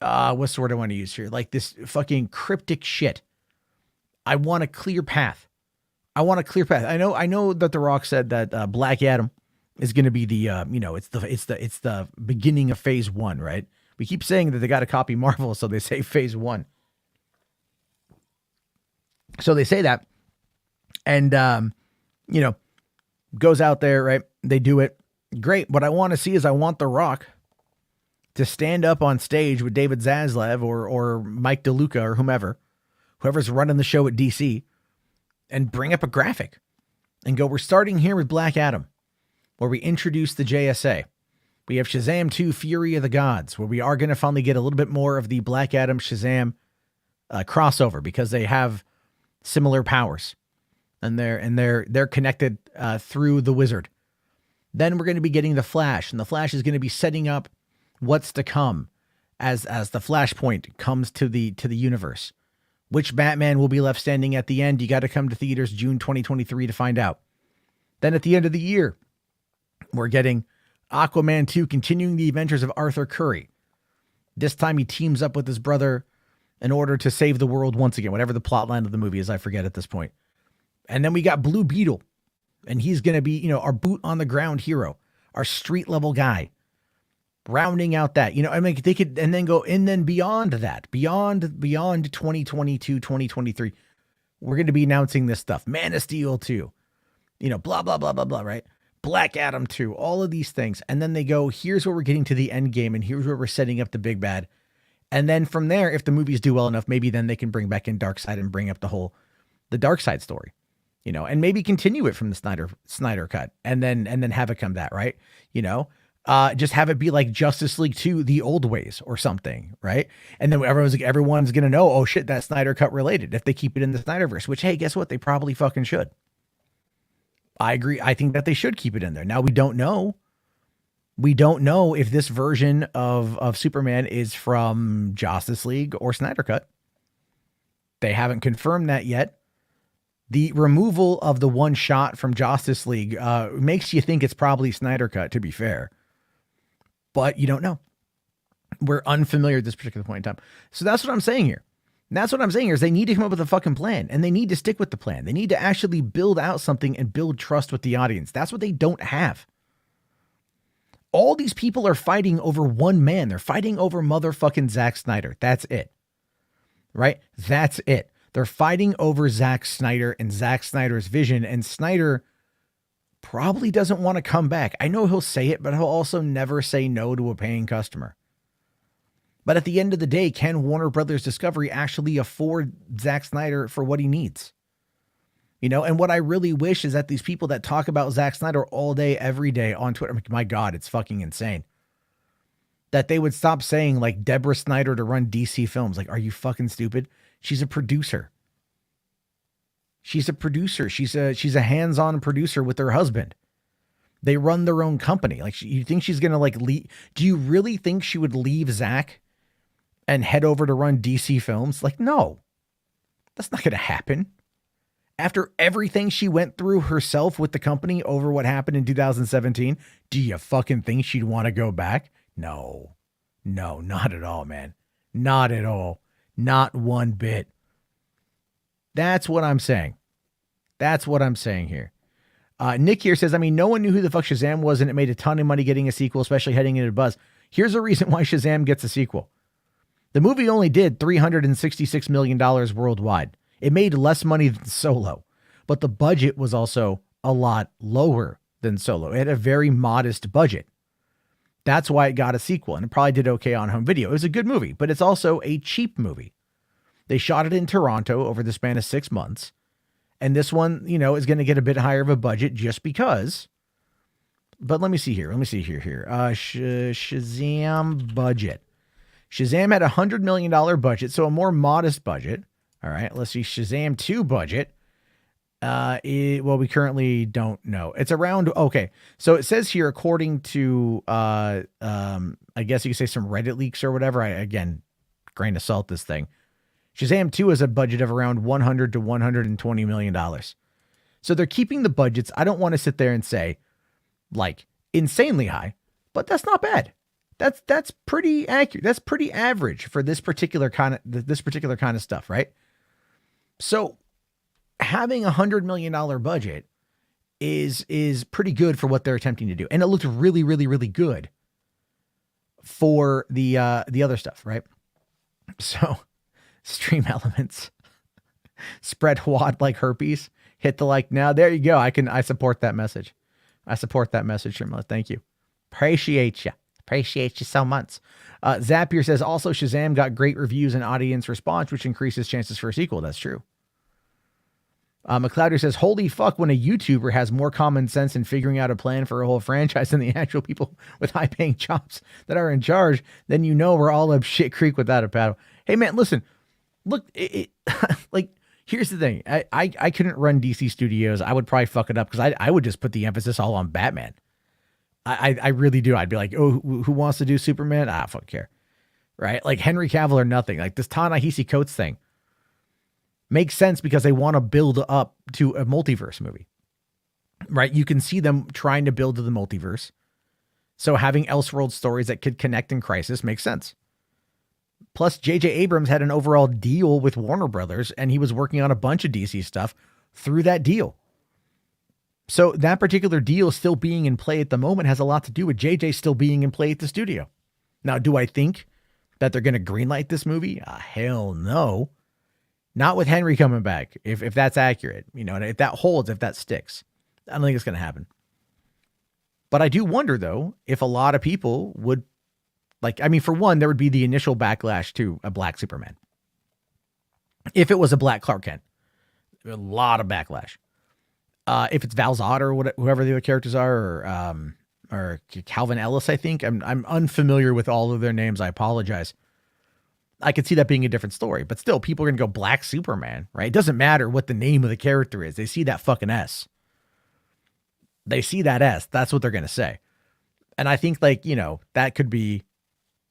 what's the word I want to use here? Like, this fucking cryptic shit. I want a clear path. I know that The Rock said that Black Adam is going to be the, you know, it's the beginning of phase 1, right? We keep saying that they got to copy Marvel, so they say phase 1. So they say that, and, you know, goes out there, right? They do it. Great. What I want to see is I want The Rock to stand up on stage with David Zaslav or Mike DeLuca or whoever's running the show at DC, and bring up a graphic and go, we're starting here with Black Adam, where we introduce the JSA. We have Shazam 2, Fury of the Gods, where we are going to finally get a little bit more of the Black Adam Shazam crossover, because they have similar powers, and they're connected through the Wizard. Then we're going to be getting the Flash, and the Flash is going to be setting up what's to come as the Flashpoint comes to the universe. Which Batman will be left standing at the end? You got to come to theaters June 2023 to find out. Then at the end of the year, we're getting Aquaman 2, continuing the adventures of Arthur Curry. This time he teams up with his brother in order to save the world once again, whatever the plot line of the movie is, I forget at this point. And then we got Blue Beetle, and he's going to be, our boot on the ground hero, our street level guy. Rounding out that, I mean, they could, and then go, and then beyond that, beyond 2022, 2023, we're going to be announcing this stuff. Man of Steel 2, blah, blah, blah, blah, blah, right? Black Adam 2, all of these things. And then they go, here's where we're getting to the end game, and here's where we're setting up the big bad. And then from there, if the movies do well enough, maybe then they can bring back in Darkseid and bring up the Darkseid story, and maybe continue it from the Snyder cut, and then have it come that, right? Just have it be like Justice League 2, the old ways or something, right? And then everyone's going to know, oh shit, that's Snyder cut related if they keep it in the Snyderverse, which, hey, guess what? They probably fucking should. I agree. I think that they should keep it in there. Now, we don't know. We don't know if this version of Superman is from Justice League or Snyder cut. They haven't confirmed that yet. The removal of the one shot from Justice League makes you think it's probably Snyder cut, to be fair. But you don't know. We're unfamiliar at this particular point in time. So that's what I'm saying here. And that's what I'm saying here is they need to come up with a fucking plan, and they need to stick with the plan. They need to actually build out something and build trust with the audience. That's what they don't have. All these people are fighting over one man. They're fighting over motherfucking Zack Snyder. That's it. Right? That's it. They're fighting over Zack Snyder and Zack Snyder's vision, and Snyder probably doesn't want to come back. I know he'll say it, but he'll also never say no to a paying customer. But at the end of the day, can Warner Brothers Discovery actually afford Zack Snyder for what he needs? And what I really wish is that these people that talk about Zack Snyder all day, every day on Twitter, my God, it's fucking insane. That they would stop saying like Deborah Snyder to run DC Films. Like, are you fucking stupid? She's a producer. She's a producer. She's a hands-on producer with her husband. They run their own company. Like, you think she's going to leave? Do you really think she would leave Zack and head over to run DC Films? Like, no, that's not going to happen. After everything she went through herself with the company over what happened in 2017, do you fucking think she'd want to go back? No, not at all, man. Not at all. Not one bit. That's what I'm saying. That's what I'm saying here. Nick here says, no one knew who the fuck Shazam was, and it made a ton of money getting a sequel, especially heading into buzz. Here's a reason why Shazam gets a sequel. The movie only did $366 million worldwide. It made less money than Solo, but the budget was also a lot lower than Solo. It had a very modest budget. That's why it got a sequel, and it probably did okay on home video. It was a good movie, but it's also a cheap movie. They shot it in Toronto over the span of 6 months, and this one, is going to get a bit higher of a budget just because. But let me see here. Shazam budget. Shazam had $100 million budget, so a more modest budget. All right, let's see. Shazam 2 budget. We currently don't know. It's around, okay. So it says here, according to, I guess you could say some Reddit leaks or whatever. Again, grain of salt this thing. Shazam 2 has a budget of around $100 to $120 million. So they're keeping the budgets. I don't want to sit there and say insanely high, but that's not bad. That's pretty accurate. That's pretty average for this particular kind of stuff, right? So having $100 million budget is pretty good for what they're attempting to do. And it looked really, really, really good for the other stuff, right? So stream elements, spread HWAD like herpes, hit the like now. There you go. I support that message. I support that message, Shrimla. Thank you. Appreciate you. Appreciate you so much. Zapier says, also Shazam got great reviews and audience response, which increases chances for a sequel. That's true. McLeoder says, holy fuck, when a YouTuber has more common sense in figuring out a plan for a whole franchise than the actual people with high-paying jobs that are in charge, then you know we're all up shit creek without a paddle. Hey, man, listen. Look, like, here's the thing. I couldn't run DC Studios. I would probably fuck it up because I would just put the emphasis all on Batman. I really do. I'd be like, oh, who wants to do Superman? Fuck care. Right? Like Henry Cavill or nothing. Like this Ta-Nehisi Coates thing makes sense because they want to build up to a multiverse movie. Right? You can see them trying to build to the multiverse. So having Elseworld stories that could connect in Crisis makes sense. Plus, J.J. Abrams had an overall deal with Warner Brothers, and he was working on a bunch of DC stuff through that deal. So that particular deal still being in play at the moment has a lot to do with JJ still being in play at the studio. Now, do I think that they're going to greenlight this movie? Hell no. Not with Henry coming back, if that's accurate. You know, if that holds, if that sticks. I don't think it's going to happen. But I do wonder, though, if a lot of people would, like, I mean, for one, there would be the initial backlash to a black Superman. If it was a black Clark Kent, a lot of backlash. If it's Val Zod or whoever the other characters are, or Calvin Ellis, I think. I'm unfamiliar with all of their names. I apologize. I could see that being a different story, but still, people are going to go Black Superman, right? It doesn't matter what the name of the character is. They see that fucking S. They see that S. That's what they're going to say. And I think, like, you know, that could be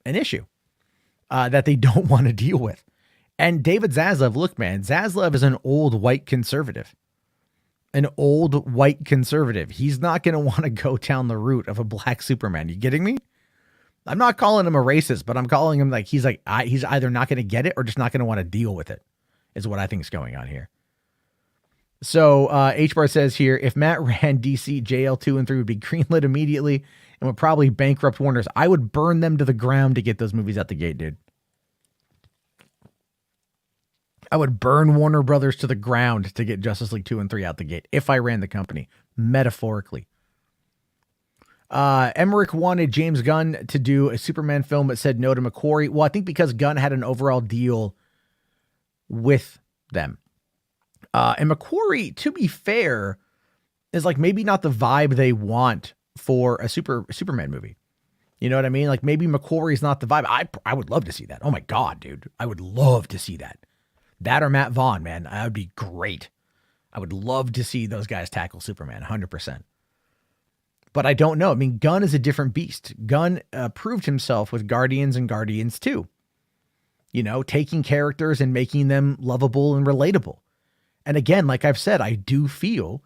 an issue that they don't want to deal with. And David Zaslav, look, man, Zaslav is an old white conservative. An old white conservative. He's not going to want to go down the route of a black Superman. You getting me? I'm not calling him a racist, but I'm calling him like he's either not going to get it or just not going to want to deal with it, is what I think is going on here. So H-Bar says here, if Matt ran DC, JL 2 and 3 would be greenlit immediately and would probably bankrupt Warner's. I would burn them to the ground to get those movies out the gate, dude. I would burn Warner Brothers to the ground to get Justice League 2 and 3 out the gate if I ran the company, metaphorically. Emmerich wanted James Gunn to do a Superman film but said no to McQuarrie. Well, I think because Gunn had an overall deal with them. And McQuarrie, to be fair, is like maybe not the vibe they want for a Superman movie. You know what I mean? Like maybe McQuarrie's not the vibe. I would love to see that. Oh my God, dude. I would love to see that. That or Matt Vaughn, man. That would be great. I would love to see those guys tackle Superman, 100%. But I don't know. I mean, Gunn is a different beast. Gunn proved himself with Guardians and Guardians 2. You know, taking characters and making them lovable and relatable. And again, like I've said, I do feel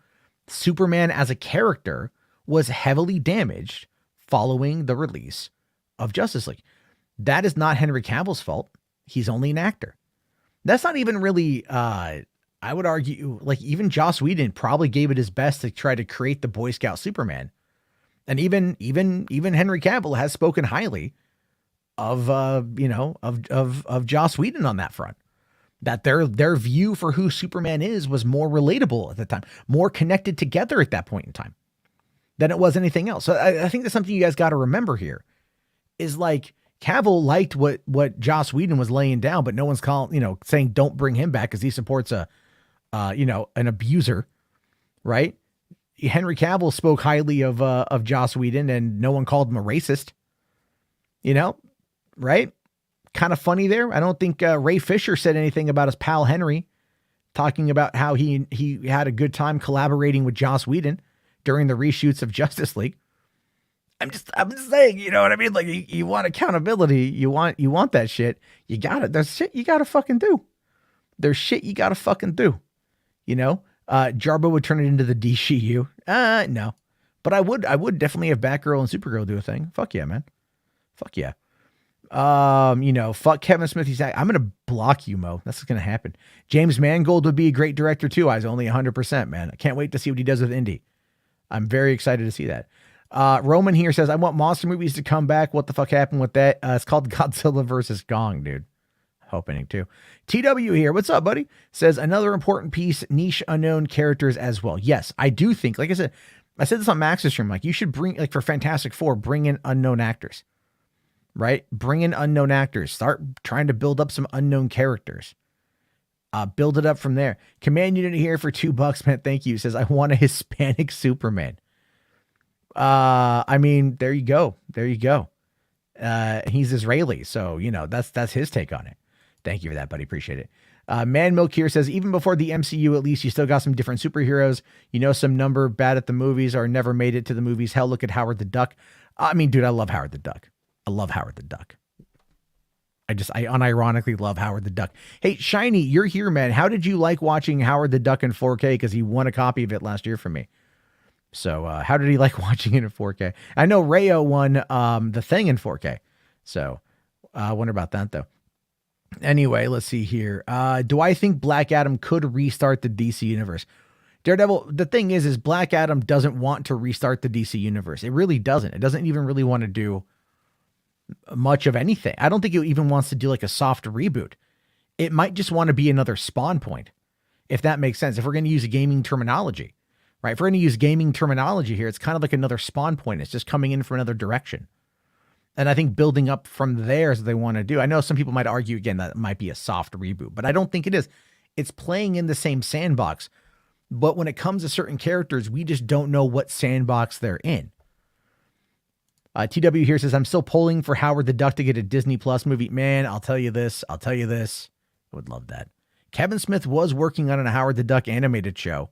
Superman as a character was heavily damaged following the release of Justice League. That is not Henry Cavill's fault. He's only an actor. That's not even really, I would argue, like even Joss Whedon probably gave it his best to try to create the Boy Scout Superman. And even Henry Cavill has spoken highly of Joss Whedon on that front. That their view for who Superman is was more relatable at the time, more connected together at that point in time than it was anything else. So I think that's something you guys got to remember here is like Cavill liked what Joss Whedon was laying down, but no one's saying don't bring him back because he supports an abuser, right? Henry Cavill spoke highly of Joss Whedon and no one called him a racist, right? Kind of funny there. I don't think Ray Fisher said anything about his pal Henry talking about how he had a good time collaborating with Joss Whedon during the reshoots of Justice League. I'm just saying, you know what I mean? Like you want accountability. You want that shit. You got it. There's shit you got to fucking do. There's shit you got to fucking do. Jarbo would turn it into the DCEU. No, but I would definitely have Batgirl and Supergirl do a thing. Fuck yeah, man. Fuck yeah. Fuck Kevin Smith. I'm going to block you, Mo. That's what's going to happen. James Mangold would be a great director too. I was only 100%, man. I can't wait to see what he does with Indy. I'm very excited to see that. Roman here says, I want monster movies to come back. What the fuck happened with that? It's called Godzilla versus Kong, dude. Hoping to. TW here. What's up, buddy? Says another important piece, niche unknown characters as well. Yes, I do think, like I said this on Max's stream, like you should bring, like for Fantastic Four, bring in unknown actors. right? Bring in unknown actors. Start trying to build up some unknown characters. Build it up from there. Command Unit here for $2, man. Thank you. Says, I want a Hispanic Superman. I mean, there you go. There you go. He's Israeli, so, you know, that's his take on it. Thank you for that, buddy. Appreciate it. Man Milk here says, even before the MCU, at least you still got some different superheroes. You know, some number bad at the movies or never made it to the movies. Hell, look at Howard the Duck. I mean, dude, I love Howard the Duck. I love Howard the Duck. I unironically love Howard the Duck. Hey, Shiny, you're here, man. How did you like watching Howard the Duck in 4K? Because he won a copy of it last year from me. So how did he like watching it in 4K? I know Rayo won The Thing in 4K. So I wonder about that, though. Anyway, let's see here. Do I think Black Adam could restart the DC universe? Daredevil, the thing is Black Adam doesn't want to restart the DC universe. It really doesn't. It doesn't even really want to do much of anything. I don't think it even wants to do like a soft reboot. It might just want to be another spawn point, if that makes sense. If we're going to use a gaming terminology, right? If we're going to use gaming terminology here, it's kind of like another spawn point. It's just coming in from another direction. And I think building up from there is what they want to do. I know some people might argue again that it might be a soft reboot, but I don't think it is. It's playing in the same sandbox. But when it comes to certain characters, we just don't know what sandbox they're in. TW here says, I'm still polling for Howard the Duck to get a Disney Plus movie. Man, I'll tell you this. I would love that. Kevin Smith was working on a Howard the Duck animated show.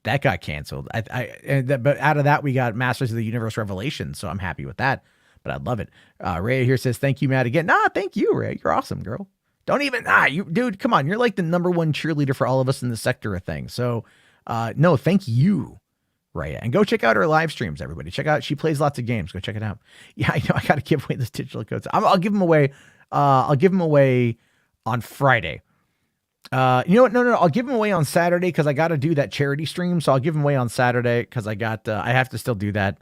That got canceled. But out of that, we got Masters of the Universe Revelation. So I'm happy with that. But I'd love it. Ray here says, thank you, Matt, again. Nah, thank you, Ray. You're awesome, girl. Don't even, you, dude, come on. You're like the number one cheerleader for all of us in the sector of things. So, no, thank you, Ray. And go check out her live streams, everybody. Check out, she plays lots of games. Go check it out. Yeah, I know I got to give away this digital codes. I'll give them away. I'll give them away on Friday. You know what? No. I'll give them away on Saturday because I got to do that charity stream. So I'll give them away on Saturday because I have to still do that.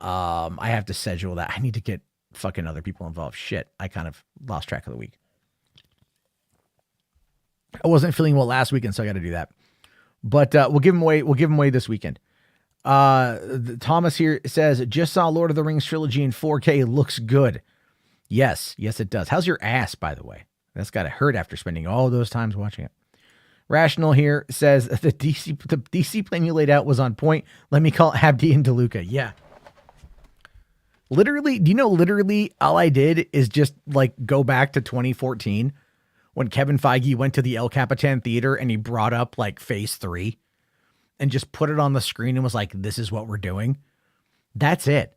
I have to schedule that. I need to get fucking other people involved. Shit. I kind of lost track of the week. I wasn't feeling well last weekend, so I got to do that. But we'll give them away. We'll give them away this weekend. Thomas here says, just saw Lord of the Rings trilogy in 4K. Looks good. Yes, it does. How's your ass, by the way? That's got to hurt after spending all those times watching it. Rational here says the DC plan you laid out was on point. Let me call Abdi and DeLuca. Yeah. Literally, do you know literally all I did is just like go back to 2014 when Kevin Feige went to the El Capitan Theater and he brought up like phase 3 and just put it on the screen and was like, this is what we're doing. That's it.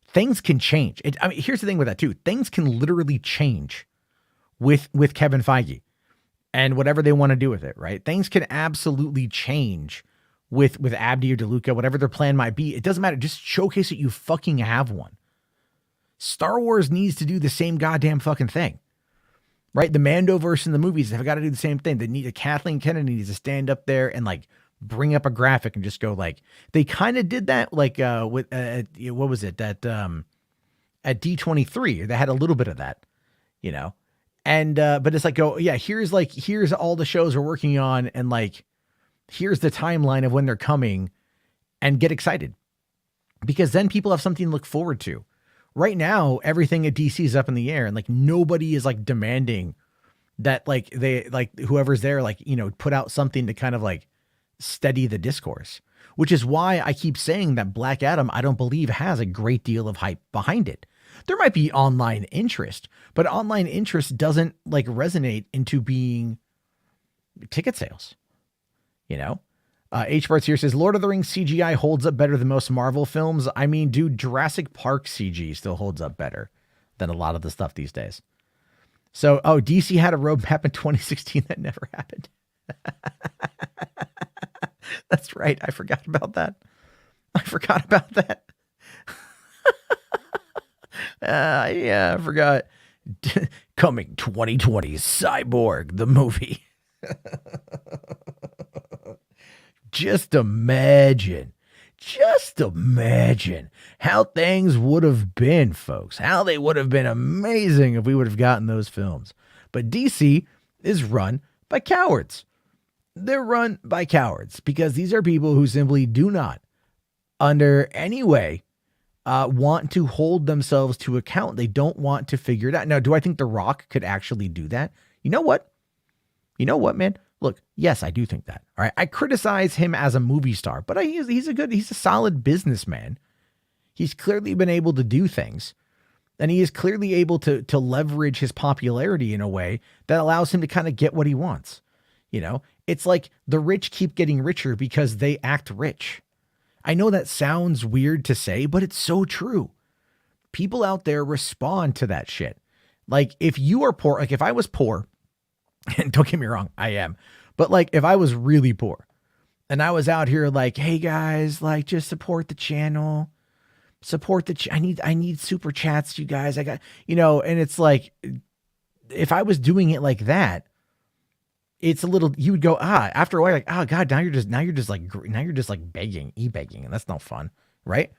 Things can change. I mean, here's the thing with that too. Things can literally change with Kevin Feige and whatever they want to do with it, right? Things can absolutely change with Abdi or DeLuca, whatever their plan might be. It doesn't matter. Just showcase that you fucking have one. Star Wars needs to do the same goddamn fucking thing, right? The Mandoverse in the movies have got to do the same thing. They need Kathleen Kennedy needs to stand up there and like bring up a graphic and just go like, they kind of did that like with what was it that at D23 they had a little bit of that, you know, and but it's like, oh yeah, here's all the shows we're working on and like here's the timeline of when they're coming, and get excited because then people have something to look forward to. Right now, everything at DC is up in the air and like nobody is like demanding that like they like whoever's there, like, you know, put out something to kind of like steady the discourse, which is why I keep saying that Black Adam, I don't believe has a great deal of hype behind it. There might be online interest, but online interest doesn't like resonate into being ticket sales. You know, H-Barts here says, Lord of the Rings CGI holds up better than most Marvel films. I mean, dude, Jurassic Park CG still holds up better than a lot of the stuff these days. So, DC had a roadmap in 2016 that never happened. That's right. I forgot about that. Yeah, I forgot. Coming 2020, Cyborg, the movie. Just imagine how things would have been, folks, how they would have been amazing if we would have gotten those films. But DC is run by cowards. They're run by cowards because these are people who simply do not, under any way, want to hold themselves to account. They don't want to figure it out. Now, do I think The Rock could actually do that? You know what? You know what, man? Look, yes, I do think that. All right. I criticize him as a movie star, but he's a solid businessman. He's clearly been able to do things, and he is clearly able to leverage his popularity in a way that allows him to kind of get what he wants. You know, it's like the rich keep getting richer because they act rich. I know that sounds weird to say, but it's so true. People out there respond to that shit. Like if you are poor, like if I was poor, and don't get me wrong, I am, but like if I was really poor and I was out here like, hey guys, like just support the channel, I need super chats, you guys. I got, you know, and it's like, if I was doing it like that, it's a little, you would go, after a while, like, oh God, now you're just like begging, e-begging, and that's no fun. Right.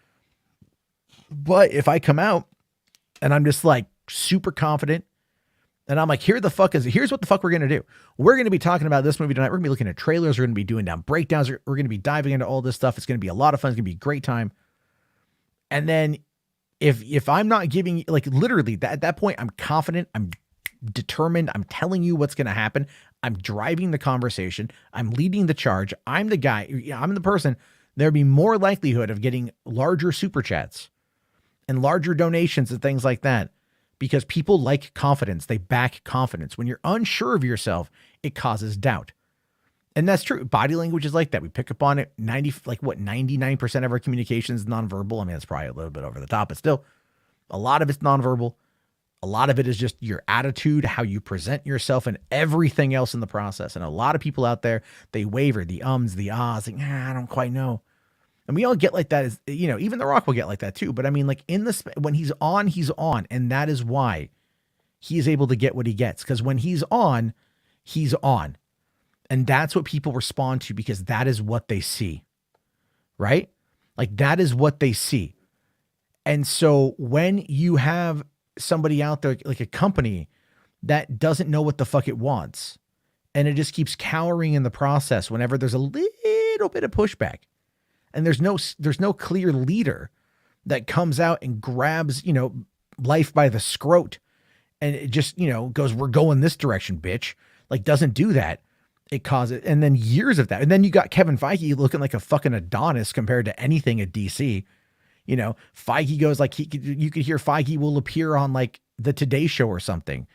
But if I come out and I'm just like super confident and I'm like, here's what the fuck we're going to do. We're going to be talking about this movie tonight. We're gonna be looking at trailers. We're going to be doing down breakdowns. We're going to be diving into all this stuff. It's going to be a lot of fun. It's going to be a great time. And then if I'm not giving, like literally at that point, I'm confident, I'm determined, I'm telling you what's going to happen. I'm driving the conversation. I'm leading the charge. I'm the guy, I'm the person. There'd be more likelihood of getting larger super chats and larger donations and things like that because people like confidence. They back confidence. When you're unsure of yourself, it causes doubt. And that's true. Body language is like that. We pick up on it. 99% of our communication is nonverbal. I mean, it's probably a little bit over the top, but still a lot of it's nonverbal. A lot of it is just your attitude, how you present yourself, and everything else in the process. And a lot of people out there, they waver, the ums, the ahs, like, I don't quite know. And we all get like that. You know, even The Rock will get like that too. But I mean, like when he's on, he's on. And that is why he is able to get what he gets. Because when he's on, he's on. And that's what people respond to because that is what they see, right? Like that is what they see. And so when you have somebody out there, like a company that doesn't know what the fuck it wants, and it just keeps cowering in the process whenever there's a little bit of pushback, and there's no clear leader that comes out and grabs, you know, life by the scrot and it just, you know, goes, we're going this direction, bitch. Like doesn't do that. It causes, and then years of that. And then you got Kevin Feige looking like a fucking Adonis compared to anything at DC. You know, Feige goes like you could hear Feige will appear on like the Today Show or something.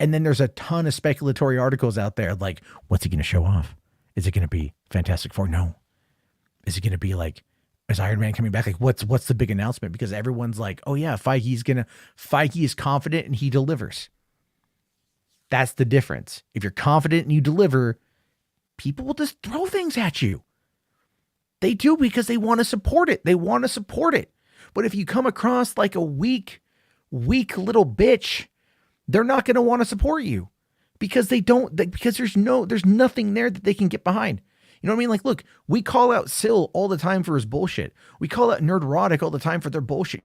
And then there's a ton of speculatory articles out there. Like, what's he going to show off? Is it going to be Fantastic Four? No. Is it going to be like, is Iron Man coming back? Like what's the big announcement? Because everyone's like, oh yeah, Feige is confident and he delivers. That's the difference. If you're confident and you deliver, people will just throw things at you. They do because they want to support it. But if you come across like a weak little bitch, they're not going to want to support you because because there's nothing there that they can get behind. You know what I mean? Like, look, we call out Syl all the time for his bullshit. We call out Nerdrotic all the time for their bullshit,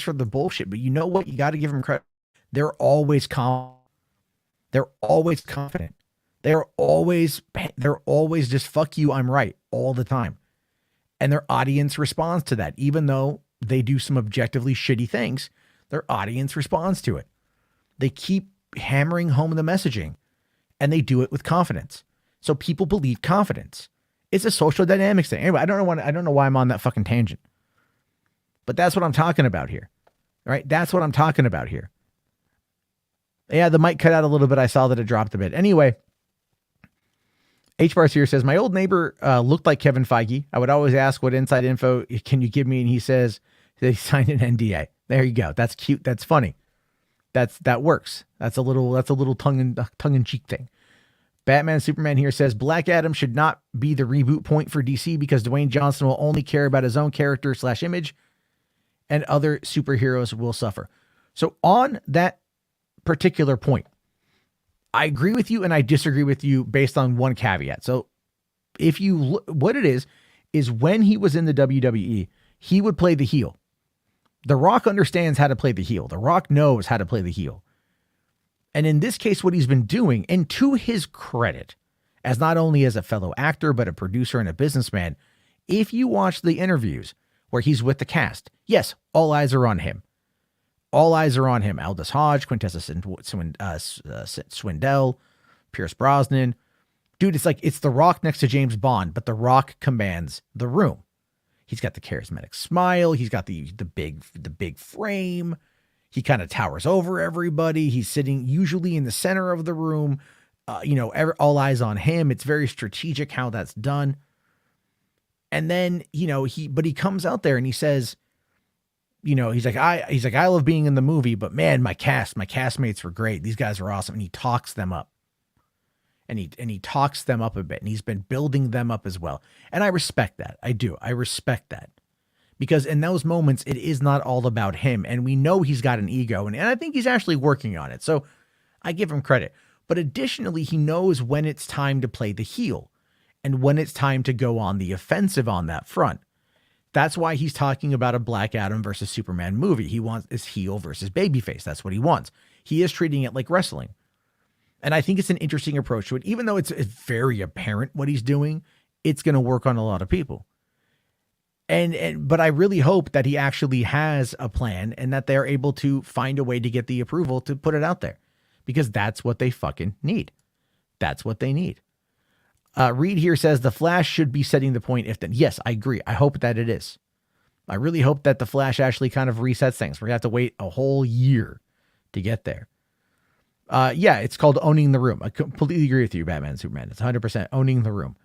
for the bullshit. But you know what? You got to give them credit. They're always calm. They're always confident. They're always just fuck you, I'm right all the time. And their audience responds to that. Even though they do some objectively shitty things, their audience responds to it. They keep hammering home the messaging and they do it with confidence. So people believe confidence. It's a social dynamics thing. Anyway, I don't know why I'm on that fucking tangent, but that's what I'm talking about here. All right. That's what I'm talking about here. Yeah. The mic cut out a little bit. I saw that it dropped a bit. Anyway, H. Barcier says, my old neighbor looked like Kevin Feige. I would always ask, what inside info can you give me? And he says they signed an NDA. There you go. That's cute. That's funny. That works. That's a little tongue in cheek thing. Batman Superman here says Black Adam should not be the reboot point for DC because Dwayne Johnson will only care about his own character / image and other superheroes will suffer. So on that particular point, I agree with you and I disagree with you based on one caveat. So if you look, what it is when he was in the WWE, he would play the heel. The Rock understands how to play the heel. The Rock knows how to play the heel. And in this case, what he's been doing, and to his credit, as not only as a fellow actor, but a producer and a businessman, if you watch the interviews, where he's with the cast. Yes, all eyes are on him. All eyes are on him. Aldous Hodge, Quintessa Swindell, Pierce Brosnan. Dude, it's like it's The Rock next to James Bond, but The Rock commands the room. He's got the charismatic smile. He's got the big frame. He kind of towers over everybody. He's sitting usually in the center of the room. All eyes on him. It's very strategic how that's done. And then, he comes out there and he says, he's like, I love being in the movie, but man, my castmates were great. These guys were awesome. And he talks them up. And he talks them up a bit, and he's been building them up as well. And I respect that. I do. I respect that. Because in those moments, it is not all about him. And we know he's got an ego, and I think he's actually working on it. So I give him credit. But additionally, he knows when it's time to play the heel and when it's time to go on the offensive on that front. That's why he's talking about a Black Adam versus Superman movie. He wants this heel versus babyface. That's what he wants. He is treating it like wrestling. And I think it's an interesting approach to it. Even though it's very apparent what he's doing, it's going to work on a lot of people. But I really hope that he actually has a plan and that they're able to find a way to get the approval to put it out there, because that's what they fucking need. That's what they need. Reed here says the Flash should be setting the point if then. Yes, I agree. I hope that it is. I really hope that the Flash actually kind of resets things. We're going to have to wait a whole year to get there. Yeah, it's called owning the room. I completely agree with you, Batman, Superman. It's 100% owning the room.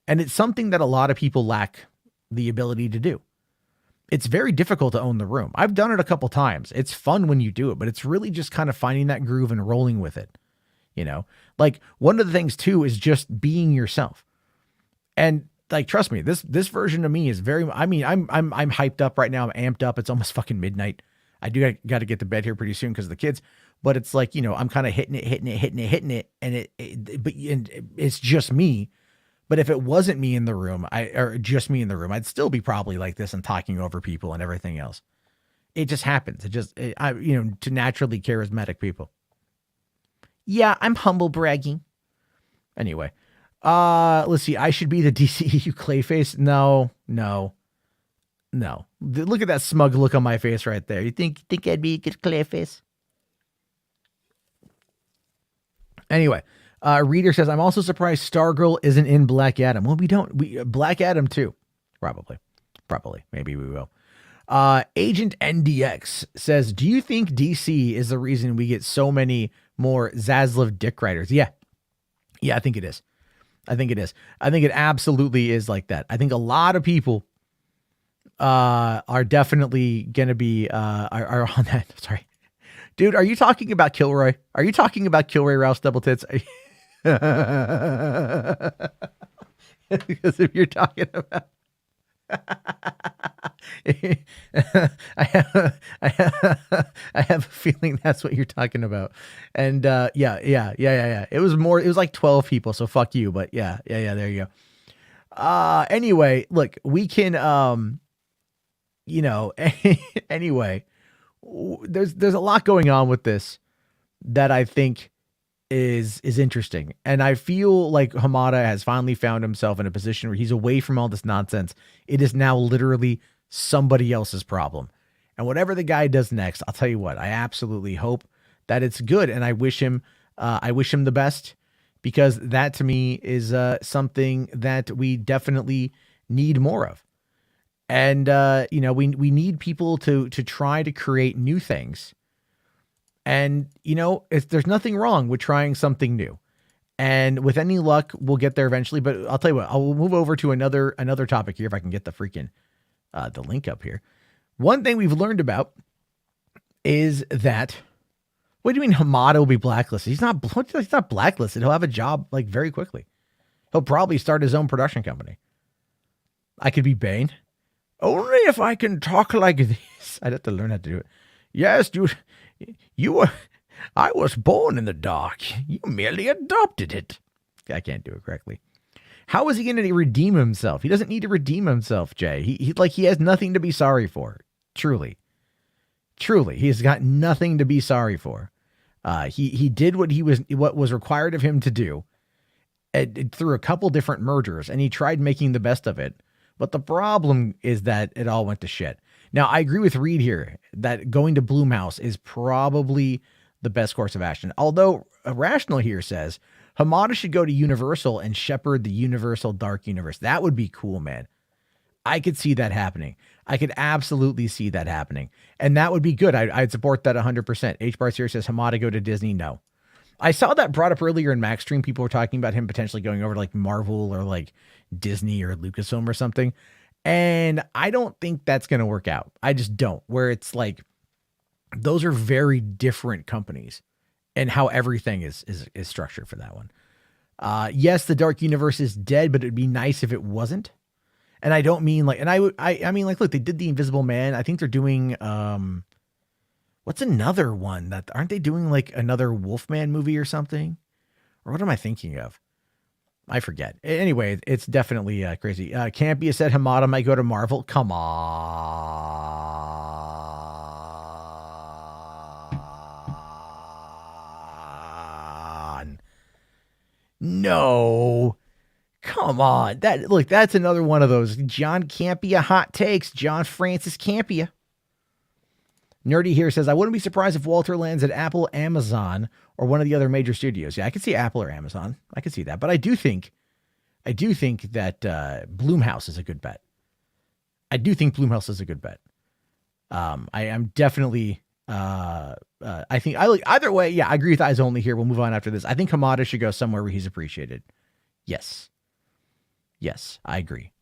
And it's something that a lot of people lack the ability to do. It's very difficult to own the room. I've done it a couple times. It's fun when you do it, but it's really just kind of finding that groove and rolling with it. Like one of the things too is just being yourself. And like, trust me, this version of me is very, I'm hyped up right now. I'm amped up. It's almost fucking midnight. I got to get to bed here pretty soon because of the kids, but it's like, I'm kind of hitting it. And it's just me. But if it wasn't me in the room, just me in the room, I'd still be probably like this and talking over people and everything else. It just happens. To naturally charismatic people. Yeah, I'm humble bragging. Anyway, let's see. I should be the DCEU Clayface. No. Look at that smug look on my face right there. You think I'd be a good Clayface? Anyway, Reader says, I'm also surprised Stargirl isn't in Black Adam. Well, Black Adam too. Probably. Maybe we will. Agent NDX says, do you think DC is the reason we get so many more Zaslav dick writers? Yeah, I think it is. I think it absolutely is like that. I think a lot of people are definitely going to be are on that. Sorry. Dude, are you talking about Kilroy? Are you talking about Kilroy Rouse Double Tits? Because if you're talking about I have a feeling that's what you're talking about. And yeah. It was like 12 people, so fuck you, but yeah, there you go. Anyway, look, we can anyway, there's a lot going on with this that I think is interesting. And I feel like Hamada has finally found himself in a position where he's away from all this nonsense. It is now literally somebody else's problem. And whatever the guy does next, I'll tell you what, I absolutely hope that it's good. And I wish him the best, because that to me is something that we definitely need more of. And, we need people to try to create new things. And, there's nothing wrong with trying something new. And with any luck, we'll get there eventually. But I'll tell you what, I'll move over to another topic here if I can get the freaking the link up here. One thing we've learned about is that, what do you mean Hamada will be blacklisted? He's not blacklisted. He'll have a job like very quickly. He'll probably start his own production company. I could be Bane. Only if I can talk like this. I'd have to learn how to do it. Yes, dude. I was born in the dark. You merely adopted it. I can't do it correctly. How is he going to redeem himself? He doesn't need to redeem himself, Jay. He has nothing to be sorry for. Truly, he's got nothing to be sorry for. He did what was required of him to do through a couple different mergers, and he tried making the best of it. But the problem is that it all went to shit. Now, I agree with Reed here that going to Blumhouse is probably the best course of action. Although Rational here says Hamada should go to Universal and shepherd the Universal Dark Universe. That would be cool, man. I could see that happening. I could absolutely see that happening. And that would be good. I'd support that 100%. H. Bar here says Hamada go to Disney. No. I saw that brought up earlier in Max Stream. People were talking about him potentially going over to like Marvel or like Disney or Lucasfilm or something. And I don't think that's going to work out. I just don't. Where it's like, those are very different companies and how everything is structured for that one. Yes, the Dark Universe is dead, but it'd be nice if it wasn't. And I don't mean like, and I mean like, look, they did the Invisible Man. I think they're doing, what's another one that aren't they doing like another Wolfman movie or something? Or what am I thinking of? I forget. Anyway, it's definitely crazy. Campia said Hamada might go to Marvel. Come on. No. Come on. That's another one of those John Campia hot takes. John Francis Campia. Nerdy here says, I wouldn't be surprised if Walter lands at Apple, Amazon, or one of the other major studios. Yeah, I could see Apple or Amazon. I could see that. But I do think that Blumhouse is a good bet. I am definitely, I think, either way, yeah, I agree with Eyes Only here. We'll move on after this. I think Hamada should go somewhere where he's appreciated. Yes, I agree.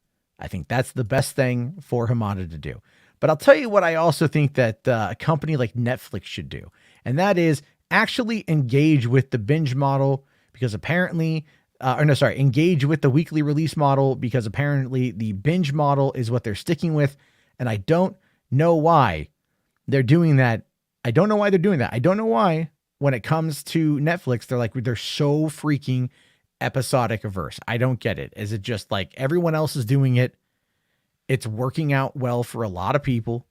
I think that's the best thing for Hamada to do. But I'll tell you what I also think that a company like Netflix should do, and that is actually engage with the binge model because apparently, engage with the weekly release model because apparently the binge model is what they're sticking with, and I don't know why they're doing that. I don't know why when it comes to Netflix, they're so freaking episodic averse. I don't get it. Is it just like everyone else is doing it? It's working out well for a lot of people.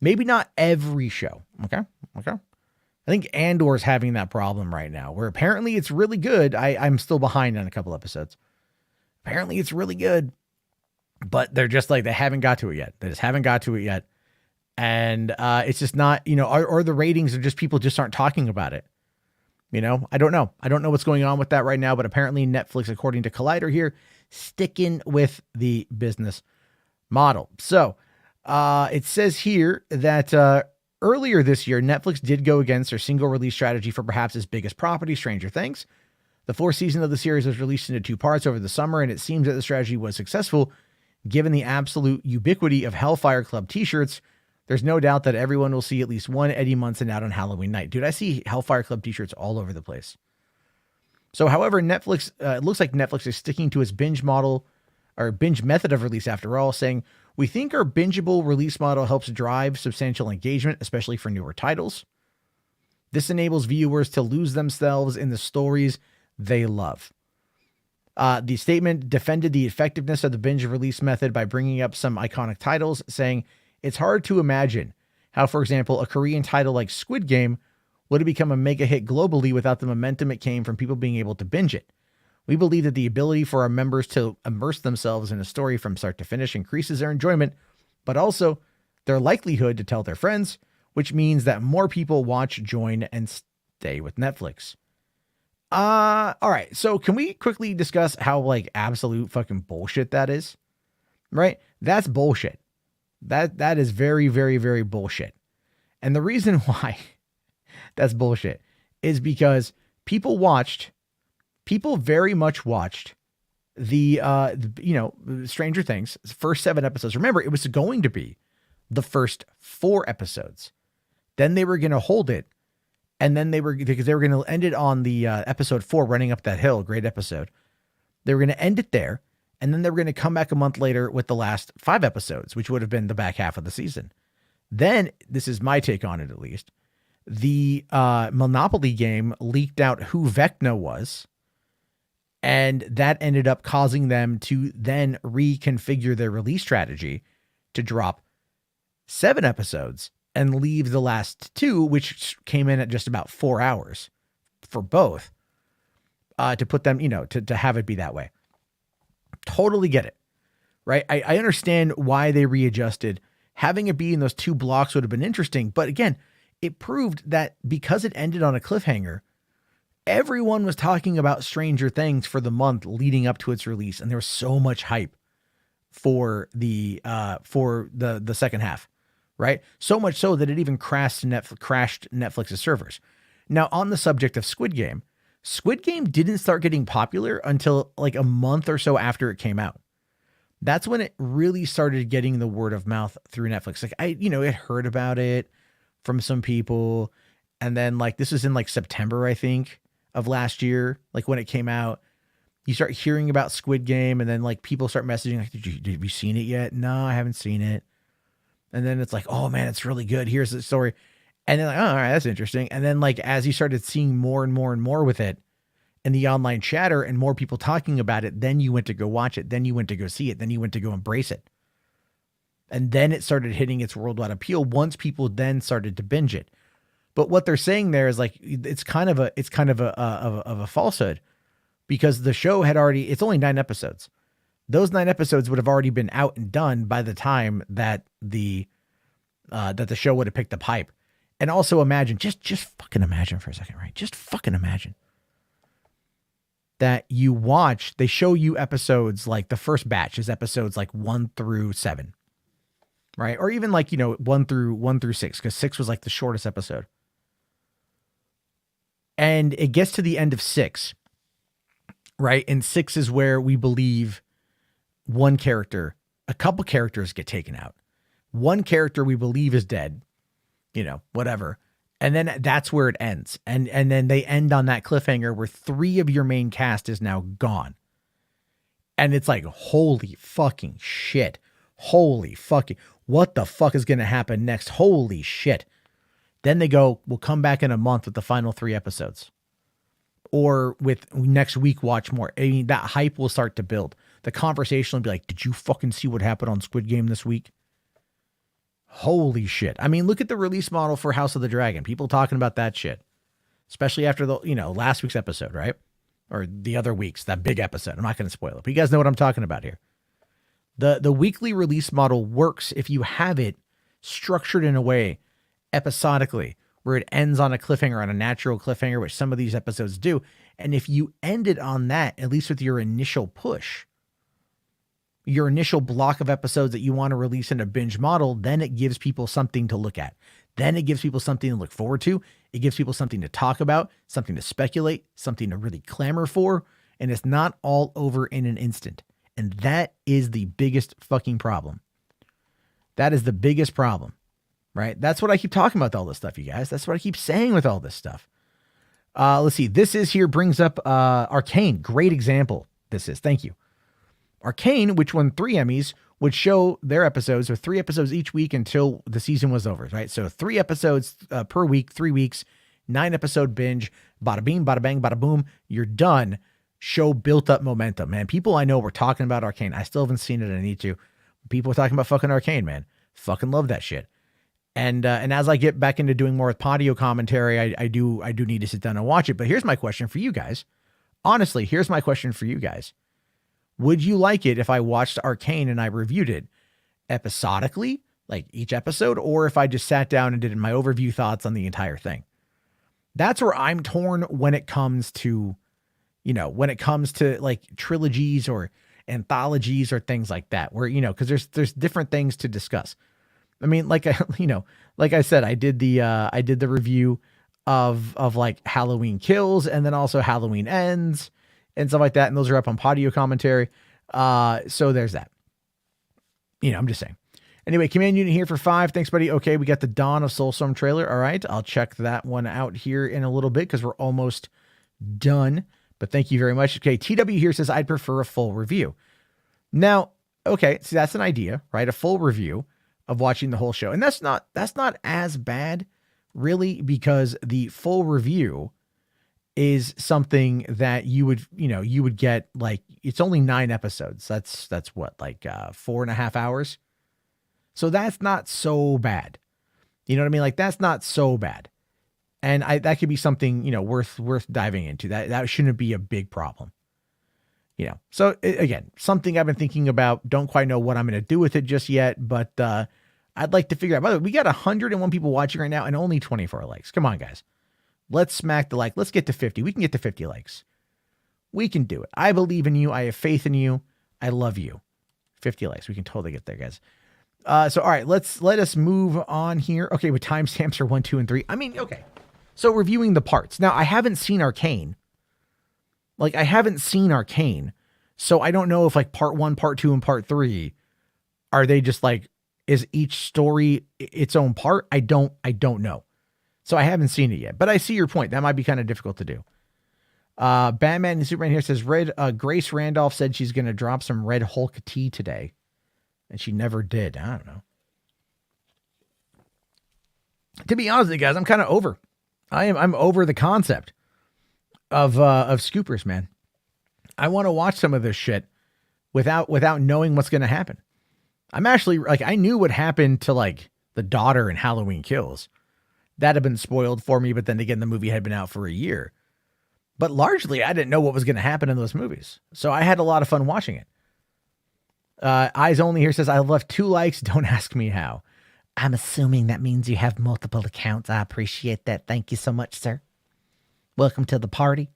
Maybe not every show. Okay. I think Andor's having that problem right now where apparently it's really good. I'm still behind on a couple episodes. Apparently it's really good, but they're just like, they haven't got to it yet. They just haven't got to it yet. And it's just not, or the ratings are just, people just aren't talking about it. I don't know. I don't know what's going on with that right now, but apparently Netflix, according to Collider here, sticking with the business model. So it says here that earlier this year, Netflix did go against their single release strategy for perhaps its biggest property, Stranger Things. The fourth season of the series was released into 2 parts over the summer, and it seems that the strategy was successful given the absolute ubiquity of Hellfire Club t-shirts. There's no doubt that everyone will see at least one Eddie Munson out on Halloween night. Dude, I see Hellfire Club t-shirts all over the place. So, however, it looks like Netflix is sticking to its binge model or binge method of release after all, saying, we think our bingeable release model helps drive substantial engagement, especially for newer titles. This enables viewers to lose themselves in the stories they love. The statement defended the effectiveness of the binge release method by bringing up some iconic titles, saying, it's hard to imagine how, for example, a Korean title like Squid Game would have become a mega hit globally without the momentum it came from people being able to binge it. We believe that the ability for our members to immerse themselves in a story from start to finish increases their enjoyment, but also their likelihood to tell their friends, which means that more people watch, join, and stay with Netflix. All right. So can we quickly discuss how absolute fucking bullshit that is? Right? That's bullshit. That is very, very, very bullshit. And the reason why that's bullshit is because people very much watched the Stranger Things first 7 episodes. Remember, it was going to be the first 4 episodes. Then they were going to hold it. And then because they were going to end it on the episode 4, Running Up That Hill. Great episode. They were going to end it there. And then they were going to come back a month later with the last 5 episodes, which would have been the back half of the season. Then, this is my take on it at least, the Monopoly game leaked out who Vecna was. And that ended up causing them to then reconfigure their release strategy to drop 7 episodes and leave the last 2, which came in at just about 4 hours for both, to put them, to have it be that way. Totally get it. right? I understand why they readjusted. Having it be in those 2 blocks would have been interesting. But again, it proved that because it ended on a cliffhanger, everyone was talking about Stranger Things for the month leading up to its release. And there was so much hype for the second half, right? So much so that it even crashed Netflix's servers. Now, on the subject of Squid Game didn't start getting popular until like a month or so after it came out. That's when it really started getting the word of mouth through Netflix. Like I had heard about it from some people. And then like, this was in like September, I think, of last year. Like when it came out, you start hearing about Squid Game and then like people start messaging like, have you seen it yet? No, I haven't seen it. And then it's like, oh man, it's really good. Here's the story. And then like, oh, all right, that's interesting. And then like, as you started seeing more and more and more with it in the online chatter and more people talking about it, then you went to go watch it. Then you went to go see it. Then you went to go embrace it. And then it started hitting its worldwide appeal once people then started to binge it. But what they're saying there is like, it's kind of a falsehood, because the show had already, it's only 9 episodes. Those 9 episodes would have already been out and done by the time that the show would have picked up hype. And also imagine, just fucking imagine for a second, right? Just fucking imagine that they show you episodes, like the first batch is episodes like 1 through 7, right? Or even like, 1 through 6, because 6 was like the shortest episode. And it gets to the end of 6, right? And 6 is where we believe a couple characters get taken out. One character we believe is dead, whatever. And then that's where it ends. And then they end on that cliffhanger where 3 of your main cast is now gone. And it's like, holy fucking shit. Holy fucking, what the fuck is going to happen next? Holy shit. Then they go, we'll come back in a month with the final 3 episodes. Or with next week, watch more. I mean, that hype will start to build. The conversation will be like, did you fucking see what happened on Squid Game this week? Holy shit. I mean, look at the release model for House of the Dragon. People talking about that shit. Especially after the, last week's episode, right? Or the other weeks, that big episode. I'm not going to spoil it, but you guys know what I'm talking about here. The weekly release model works if you have it structured in a way episodically where it ends on a cliffhanger, on a natural cliffhanger, which some of these episodes do. And if you end it on that, at least with your initial push, your initial block of episodes that you want to release in a binge model, then it gives people something to look at. Then it gives people something to look forward to. It gives people something to talk about, something to speculate, something to really clamor for. And it's not all over in an instant. And that is the biggest fucking problem. That is the biggest problem, right? That's what I keep talking about with all this stuff, you guys. That's what I keep saying with all this stuff. Let's see. This is here brings up Arcane. Great example. This is. Thank you. Arcane, which won 3 Emmys, would show their episodes, or 3 episodes each week until the season was over, right? So 3 episodes per week, 3 weeks, 9 episode binge, bada bing, bada bang, bada boom, you're done. Show built up momentum, man. People I know were talking about Arcane. I still haven't seen it. I need to. People are talking about fucking Arcane, man. Fucking love that shit. And as I get back into doing more with Podio commentary, I do need to sit down and watch it. But here's my question for you guys. Honestly, here's my question for you guys. Would you like it if I watched Arcane and I reviewed it episodically, like each episode, or if I just sat down and did my overview thoughts on the entire thing? That's where I'm torn when it comes to, like trilogies or anthologies or things like that, where, because there's different things to discuss. I mean, like I said, I did the review of like Halloween Kills and then also Halloween Ends and stuff like that. And those are up on Podio commentary. So there's that. I'm just saying. Anyway, Command Unit here for 5. Thanks, buddy. Okay, we got the Dawn of Soulstorm trailer. All right, I'll check that one out here in a little bit because we're almost done. But thank you very much. Okay, TW here says, I'd prefer a full review. Now, okay, so that's an idea, right? A full review of watching the whole show. And that's not as bad, really, because the full review is something that you would get, like, it's only 9 episodes. That's what, like 4.5 hours. So that's not so bad. You know what I mean? Like, that's not so bad. And that could be something, worth diving into. That shouldn't be a big problem. So again, something I've been thinking about. Don't quite know what I'm going to do with it just yet, but I'd like to figure out. By the way, we got 101 people watching right now and only 24 likes. Come on, guys. Let's smack the like. Let's get to 50. We can get to 50 likes. We can do it. I believe in you. I have faith in you. I love you. 50 likes. We can totally get there, guys. So, all right, let us move on here. Okay, with timestamps are 1, 2, and 3. I mean, okay. So reviewing the parts. Now, I haven't seen Arcane. So I don't know if like part 1, part 2, and part 3, are they just like, is each story its own part? I don't know. So I haven't seen it yet, but I see your point. That might be kind of difficult to do. Batman and Superman here says Grace Randolph said she's going to drop some Red Hulk tea today. And she never did. I don't know. To be honest with you guys, I'm kind of over. I'm over the concept of scoopers, man. I want to watch some of this shit without knowing what's going to happen. I'm actually like, I knew what happened to like the daughter in Halloween Kills. That had been spoiled for me, but then again, the movie had been out for a year. But largely, I didn't know what was going to happen in those movies. So I had a lot of fun watching it. Eyes Only here says, I left 2 likes. Don't ask me how. I'm assuming that means you have multiple accounts. I appreciate that. Thank you so much, sir. Welcome to the party.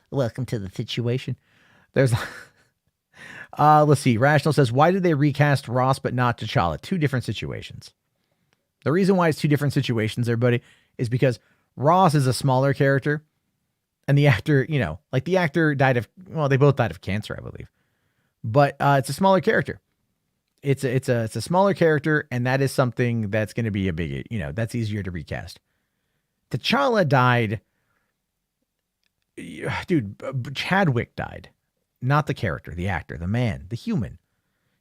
Welcome to the situation. There's, let's see. Rational says, why did they recast Ross but not T'Challa? 2 different situations. The reason why it's 2 different situations, everybody, is because Ross is a smaller character. And the actor, like the actor died of, well, they both died of cancer, I believe. But it's a smaller character. It's a smaller character, and that is something that's going to be a big, that's easier to recast. T'Challa died. Dude, Chadwick died. Not the character, the actor, the man, the human.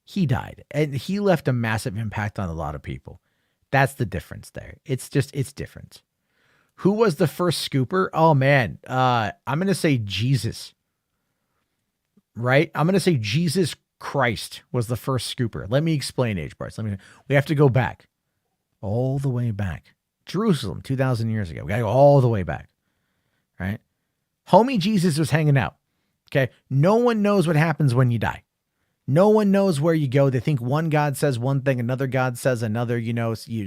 He died. And he left a massive impact on a lot of people. That's the difference there. It's different. Who was the first scooper? Oh, man. I'm going to say Jesus. Right? I'm going to say Jesus Christ was the first scooper. Let me explain age parts. We have to go back. All the way back. Jerusalem, 2,000 years ago. We got to go all the way back. Right? Homie Jesus was hanging out. Okay? No one knows what happens when you die. No one knows where you go. They think one God says one thing, another God says another,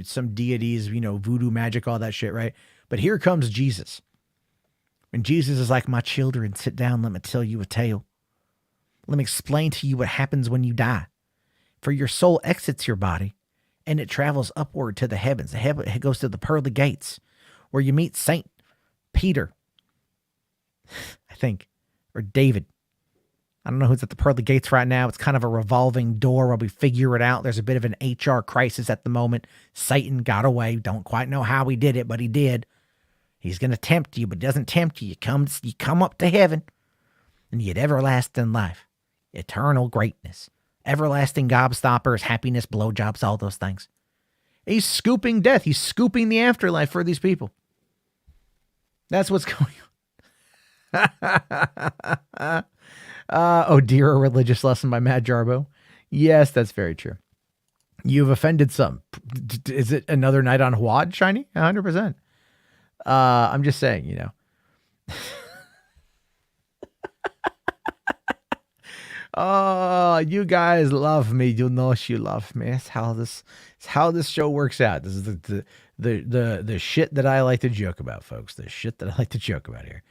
some deities, voodoo magic, all that shit, right? But here comes Jesus. And Jesus is like, my children, sit down, let me tell you a tale. Let me explain to you what happens when you die. For your soul exits your body, and it travels upward to the heavens. It goes to the pearly gates, where you meet Saint Peter, I think, or David. I don't know who's at the pearly gates right now. It's kind of a revolving door where we figure it out. There's a bit of an HR crisis at the moment. Satan got away. Don't quite know how he did it, but he did. He's going to tempt you, but doesn't tempt you. You come up to heaven, and you get everlasting life, eternal greatness, everlasting gobstoppers, happiness, blowjobs, all those things. He's scooping death. He's scooping the afterlife for these people. That's what's going on. Oh dear, a religious lesson by Matt Jarbo. Yes, that's very true. You've offended some. Is it another night on HWAD, Shiny? 100%. I'm just saying, Oh, you guys love me. You know you love me. It's how this show works out. This is the shit that I like to joke about, folks. The shit that I like to joke about here.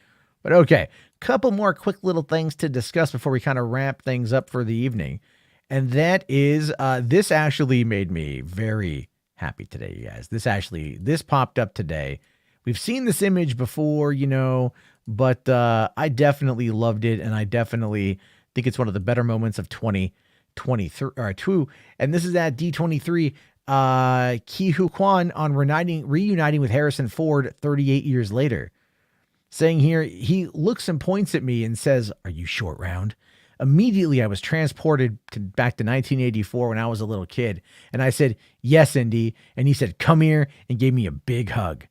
But okay, couple more quick little things to discuss before we kind of wrap things up for the evening. And that is, this actually made me very happy today, you guys. This popped up today. We've seen this image before, but I definitely loved it. And I definitely think it's one of the better moments of 2023. And this is at D23, Ki Hu Kwan on reuniting with Harrison Ford 38 years later. Saying here, he looks and points at me and says, "Are you short round?" Immediately, I was transported back to 1984 when I was a little kid. And I said, "Yes, Indy." And he said, "Come here," and gave me a big hug.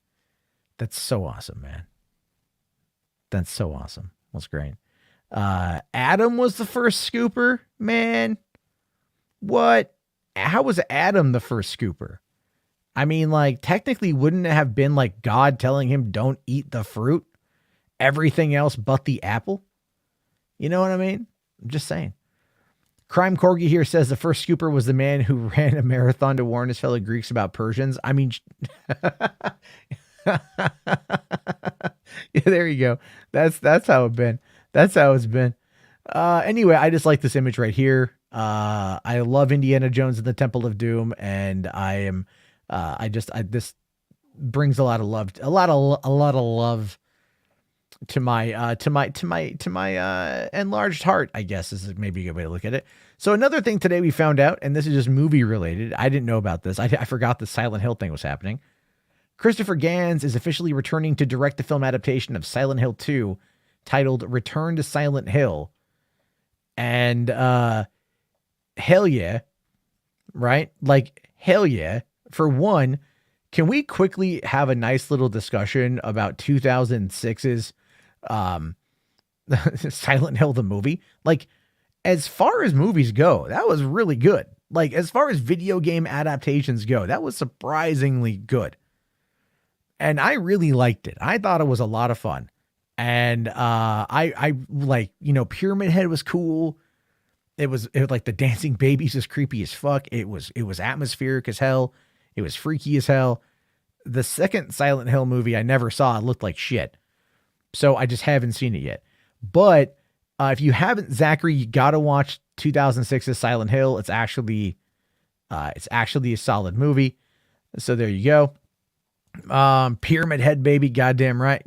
That's so awesome, man. That's so awesome. That's great. Adam was the first scooper, man. What? How was Adam the first scooper? I mean, like, technically, wouldn't it have been like God telling him, don't eat the fruit? Everything else but the apple? You know what I mean? I'm just saying. Crime Corgi here says the first scooper was the man who ran a marathon to warn his fellow Greeks about Persians. I mean, yeah, there you go. That's how it's been. That's how it's been. Anyway, I just like this image right here. I love Indiana Jones and the Temple of Doom, and this brings a lot of love, a lot of love to my enlarged heart, I guess is maybe a good way to look at it. So another thing today we found out, and this is just movie related. I didn't know about this. I forgot the Silent Hill thing was happening. Christopher Gans is officially returning to direct the film adaptation of Silent Hill 2 titled Return to Silent Hill. And hell yeah, right? Like, hell yeah. For one, can we quickly have a nice little discussion about 2006's Silent Hill the movie? Like, as far as movies go, that was really good. Like, as far as video game adaptations go, that was surprisingly good. And I really liked it. I thought it was a lot of fun. And I like, Pyramid Head was cool. It was like the dancing babies is creepy as fuck. It was atmospheric as hell. It was freaky as hell. The second Silent Hill movie I never saw. It looked like shit. So I just haven't seen it yet. But if you haven't, Zachary, you got to watch 2006's Silent Hill. It's actually a solid movie. So there you go. Pyramid Head, baby. Goddamn right.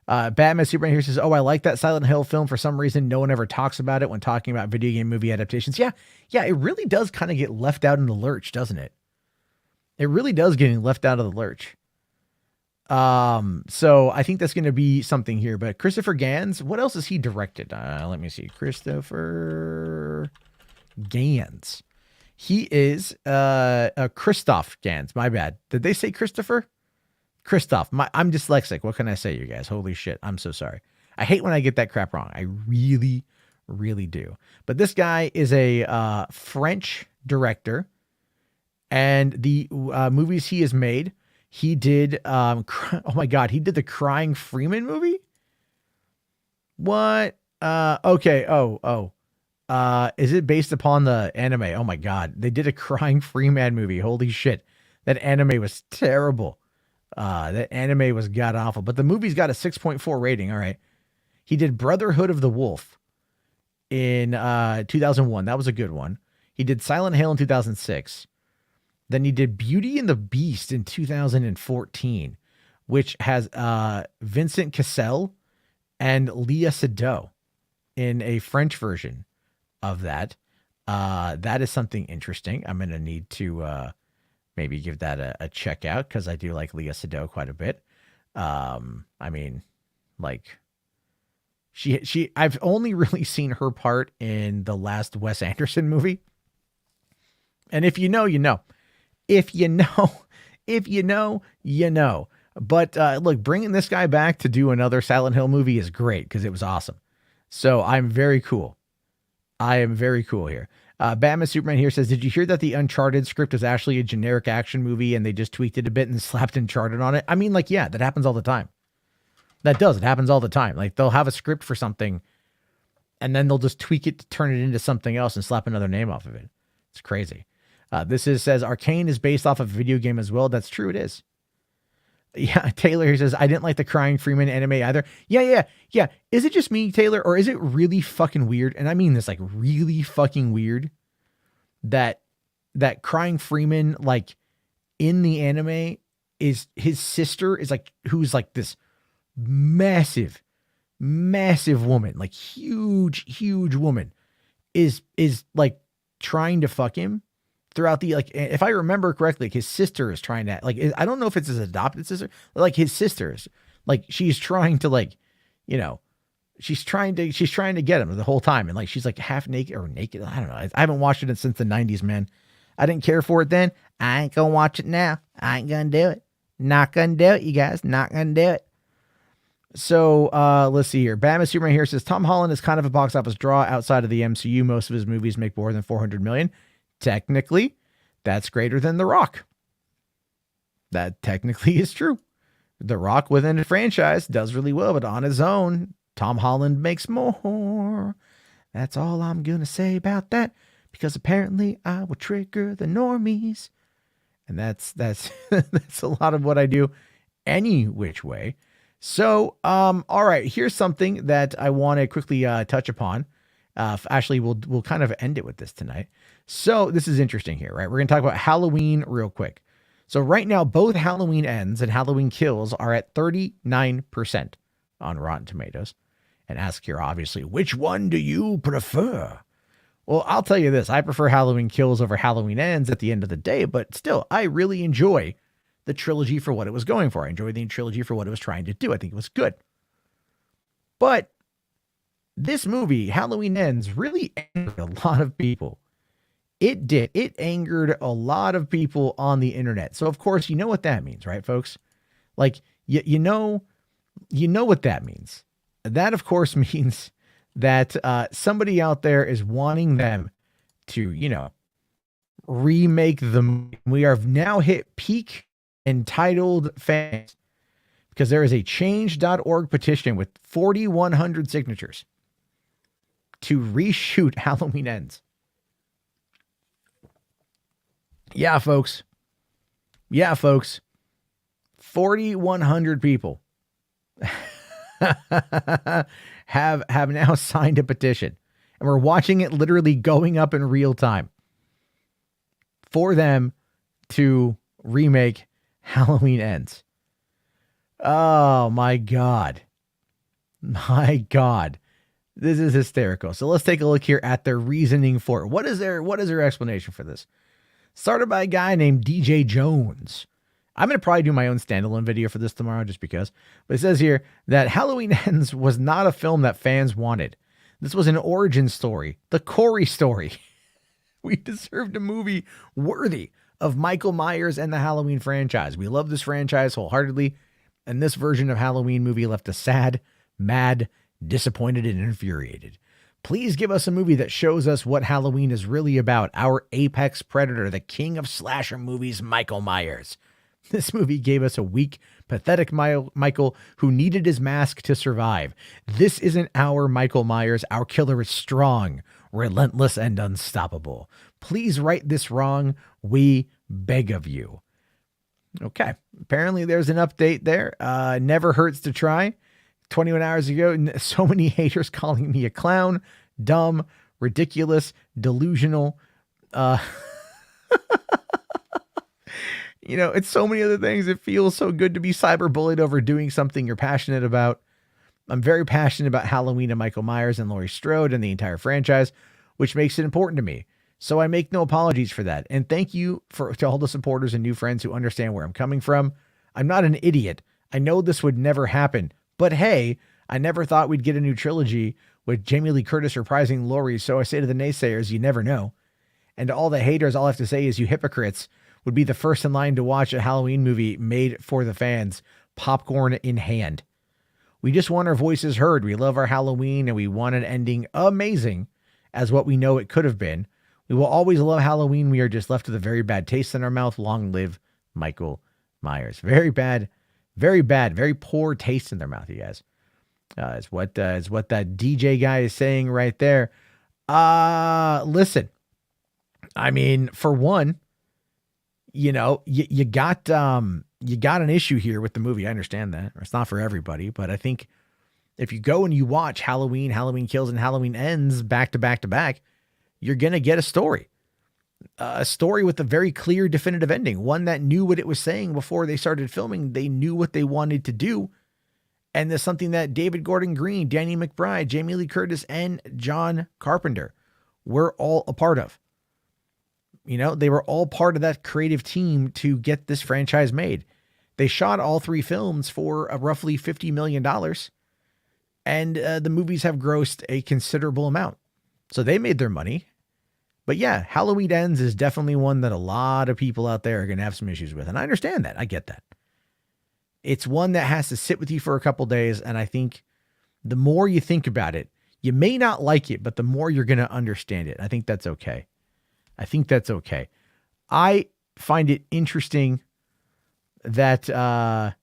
Batman Superman here says, oh, I like that Silent Hill film. For some reason, no one ever talks about it when talking about video game movie adaptations. Yeah, it really does kind of get left out in the lurch, doesn't it? It really does get left out of the lurch. So I think that's going to be something here. But Christopher Gans, what else has he directed? Let me see. Christopher Gans. He is Christoph Gans. My bad. Did they say Christopher? Christoph. I'm dyslexic. What can I say, you guys? Holy shit. I'm so sorry. I hate when I get that crap wrong. I really, really do. But this guy is a French director. And the movies he has made, he did, oh my God, he did the Crying Freeman movie? What? Okay. Is it based upon the anime? Oh my God. They did a Crying Freeman movie. Holy shit. That anime was terrible. That anime was god awful, but the movie's got a 6.4 rating. All right. He did Brotherhood of the Wolf in 2001. That was a good one. He did Silent Hill in 2006. Then he did Beauty and the Beast in 2014, which has Vincent Cassel and Léa Seydoux in a French version of that. That is something interesting. I'm going to need to maybe give that a check out because I do like Léa Seydoux quite a bit. I mean, like I've only really seen her part in the last Wes Anderson movie. And if you know, you know. If you know, you know. But look, bringing this guy back to do another Silent Hill movie is great because it was awesome. So I'm very cool. I am very cool here. Batman Superman here says, did you hear that the Uncharted script is actually a generic action movie and they just tweaked it a bit and slapped Uncharted on it? I mean, like, yeah, that happens all the time. It happens all the time. Like, they'll have a script for something and then they'll just tweak it to turn it into something else and slap another name off of it. It's crazy. Says Arcane is based off of a video game as well. That's true. It is. Yeah. Taylor here says, I didn't like the Crying Freeman anime either. Yeah. Is it just me, Taylor, or is it really fucking weird? And I mean this, like, really fucking weird that Crying Freeman, like, in the anime is his sister is like, who's like this massive woman, like huge woman is like trying to fuck him throughout the, like, if I remember correctly, like, his sister is trying to, like, I don't know if it's his adopted sister, like his sisters, like, she's trying to, like, she's trying to get him the whole time. And like, she's like half naked or naked. I don't know. I haven't watched it since the 90s, man. I didn't care for it then. I ain't going to watch it now. I ain't going to do it. Not going to do it, you guys. Not going to do it. So let's see here. Batman Superman here says, Tom Holland is kind of a box office draw outside of the MCU. Most of his movies make more than 400 million. Technically, that's greater than The Rock. That technically is true. The Rock within a franchise does really well, but on his own, Tom Holland makes more. That's all I'm going to say about that, because apparently I will trigger the normies. And that's that's a lot of what I do any which way. So, all right, here's something that I want to quickly touch upon. Actually, we'll kind of end it with this tonight. So this is interesting here, right? We're going to talk about Halloween real quick. So right now, both Halloween Ends and Halloween Kills are at 39% on Rotten Tomatoes. And ask here, obviously, which one do you prefer? Well, I'll tell you this. I prefer Halloween Kills over Halloween Ends at the end of the day, but still, I really enjoy the trilogy for what it was going for. I enjoy the trilogy for what it was trying to do. I think it was good. But this movie, Halloween Ends, really angered a lot of people. It did. It angered a lot of people on the internet. So, of course, you know what that means, right, folks? Like, you know what that means. That, of course, means that somebody out there is wanting them to, remake them. We have now hit peak entitled fans, because there is a change.org petition with 4,100 signatures to reshoot Halloween Ends. Yeah, folks. 4,100 people have now signed a petition, and we're watching it literally going up in real time for them to remake Halloween Ends. Oh my God. This is hysterical. So let's take a look here at their reasoning for it. What is their explanation for this? Started by a guy named DJ Jones. I'm going to probably do my own standalone video for this tomorrow just because. But it says here that Halloween Ends was not a film that fans wanted. This was an origin story, the Corey story. We deserved a movie worthy of Michael Myers and the Halloween franchise. We love this franchise wholeheartedly, and this version of Halloween movie left us sad, mad, disappointed, and infuriated. Please give us a movie that shows us what Halloween is really about. Our apex predator, the king of slasher movies, Michael Myers. This movie gave us a weak, pathetic Michael who needed his mask to survive. This isn't our Michael Myers. Our killer is strong, relentless, and unstoppable. Please right this wrong. We beg of you. Okay. Apparently there's an update there. Never hurts to try. 21 hours ago, so many haters calling me a clown, dumb, ridiculous, delusional. It's so many other things. It feels so good to be cyberbullied over doing something you're passionate about. I'm very passionate about Halloween and Michael Myers and Laurie Strode and the entire franchise, which makes it important to me. So I make no apologies for that. And thank you to all the supporters and new friends who understand where I'm coming from. I'm not an idiot. I know this would never happen. But hey, I never thought we'd get a new trilogy with Jamie Lee Curtis reprising Laurie. So I say to the naysayers, you never know. And to all the haters, all I have to say is you hypocrites would be the first in line to watch a Halloween movie made for the fans, popcorn in hand. We just want our voices heard. We love our Halloween and we want an ending amazing as what we know it could have been. We will always love Halloween. We are just left with a very bad taste in our mouth. Long live Michael Myers. Very bad, very poor taste in their mouth, you guys. Is what that DJ guy is saying right there. Listen, I mean, for one, you got an issue here with the movie. I understand that it's not for everybody, but I think if you go and you watch Halloween, Halloween Kills, and Halloween Ends back to back to back, you're going to get a story with a very clear, definitive ending. One that knew what it was saying before they started filming. They knew what they wanted to do. And there's something that David Gordon Green, Danny McBride, Jamie Lee Curtis, and John Carpenter were all a part of. They were all part of that creative team to get this franchise made. They shot all three films for roughly $50 million. And the movies have grossed a considerable amount. So they made their money. But yeah, Halloween Ends is definitely one that a lot of people out there are going to have some issues with. And I understand that. I get that. It's one that has to sit with you for a couple days. And I think the more you think about it, you may not like it, but the more you're going to understand it. I think that's okay. I find it interesting that, I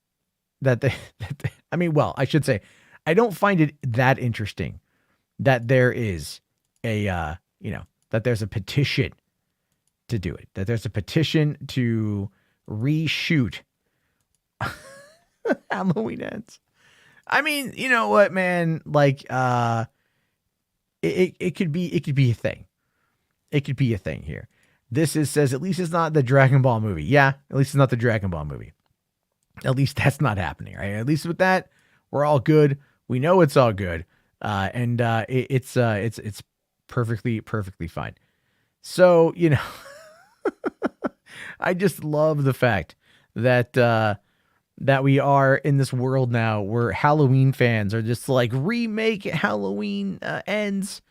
should say, I don't find it that interesting that there is that there's a petition to do it, that there's a petition to reshoot Halloween Ends. I mean, you know what, man? Like, it could be a thing. It could be a thing here. This says at least it's not the Dragon Ball movie. Yeah, at least it's not the Dragon Ball movie. At least that's not happening, right? At least with that, we're all good. We know it's all good, and it's perfectly fine. So, you know, I just love the fact that that we are in this world now where Halloween fans are just like, remake Halloween Ends.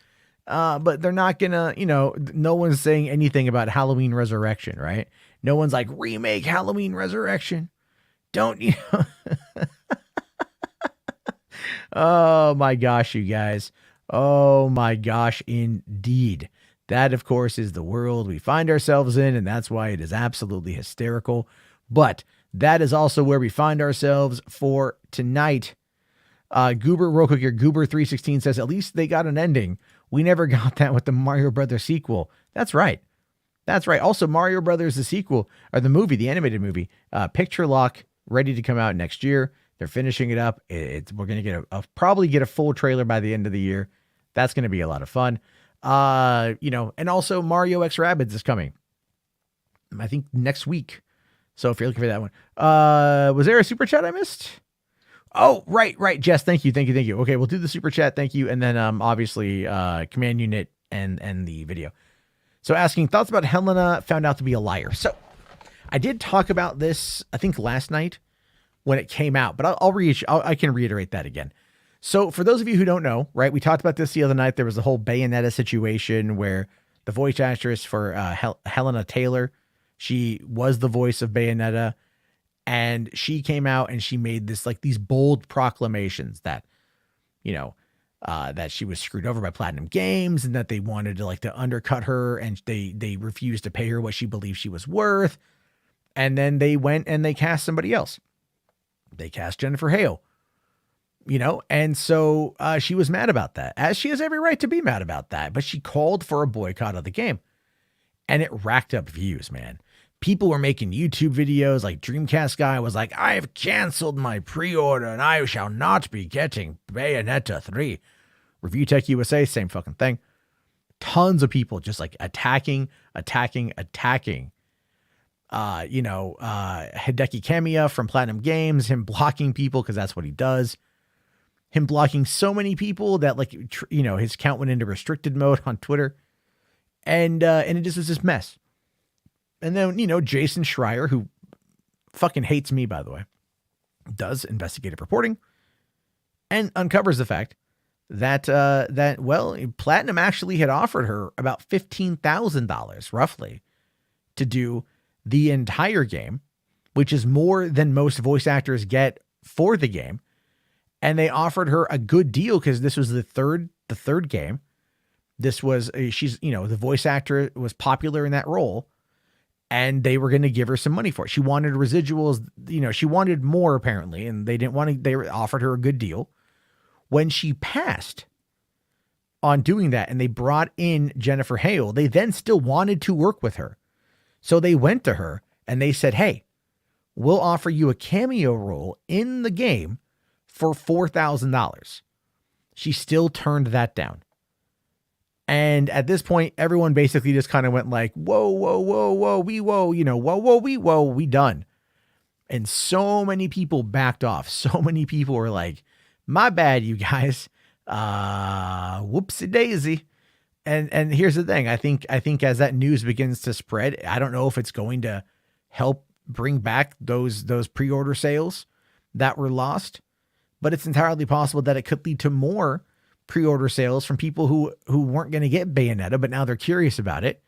But they're not gonna, no one's saying anything about Halloween Resurrection, right? No one's like, remake Halloween Resurrection. Don't you know? Oh my gosh, you guys. Oh my gosh, indeed. That, of course, is the world we find ourselves in, and that's why it is absolutely hysterical. But that is also where we find ourselves for tonight. Goober, real quick here, Goober316 says, at least they got an ending. We never got that with the Mario Brothers sequel. That's right. That's right. Also, Mario Brothers, the sequel, or the movie, the animated movie, Picture Lock, ready to come out next year. They're finishing it up. We're going to get probably get a full trailer by the end of the year. That's going to be a lot of fun. And also Mario X Rabbids is coming, I think, next week. So if you're looking for that one, was there a super chat I missed? Oh, right. Jess, thank you. Okay, we'll do the super chat. Thank you. And then, obviously, command unit and the video. So asking thoughts about Helena found out to be a liar. So I did talk about this, I think last night when it came out, but I can reiterate that again. So for those of you who don't know, right, we talked about this the other night. There was the whole Bayonetta situation where the voice actress for Helena Taylor, she was the voice of Bayonetta, and she came out and she made these bold proclamations that, that she was screwed over by Platinum Games and that they wanted to undercut her, and they refused to pay her what she believed she was worth. And then they went and they cast somebody else. They cast Jennifer Hale. And so she was mad about that, as she has every right to be mad about that. But she called for a boycott of the game, and it racked up views, man. People were making YouTube videos, like Dreamcast guy was like, I've canceled my pre-order and I shall not be getting Bayonetta 3. Review Tech USA, same fucking thing. Tons of people just attacking. Hideki Kamiya from Platinum Games, him blocking people because that's what he does. Him blocking so many people that his account went into restricted mode on Twitter. And it just was this mess. And then, Jason Schreier, who fucking hates me, by the way, does investigative reporting and uncovers the fact that Platinum actually had offered her about $15,000 roughly to do the entire game, which is more than most voice actors get for the game. And they offered her a good deal because this was the third game. This was, the voice actor was popular in that role, and they were going to give her some money for it. She wanted residuals, she wanted more apparently, and they didn't want to, they offered her a good deal. When she passed on doing that and they brought in Jennifer Hale, they then still wanted to work with her. So they went to her and they said, hey, we'll offer you a cameo role in the game for $4,000. She still turned that down. And at this point, everyone basically just kind of went like, whoa, we done. And so many people backed off. So many people were like, my bad, you guys. Whoopsie daisy. And here's the thing. I think as that news begins to spread, I don't know if it's going to help bring back those pre-order sales that were lost, but it's entirely possible that it could lead to more pre-order sales from people who weren't going to get Bayonetta, but now they're curious about it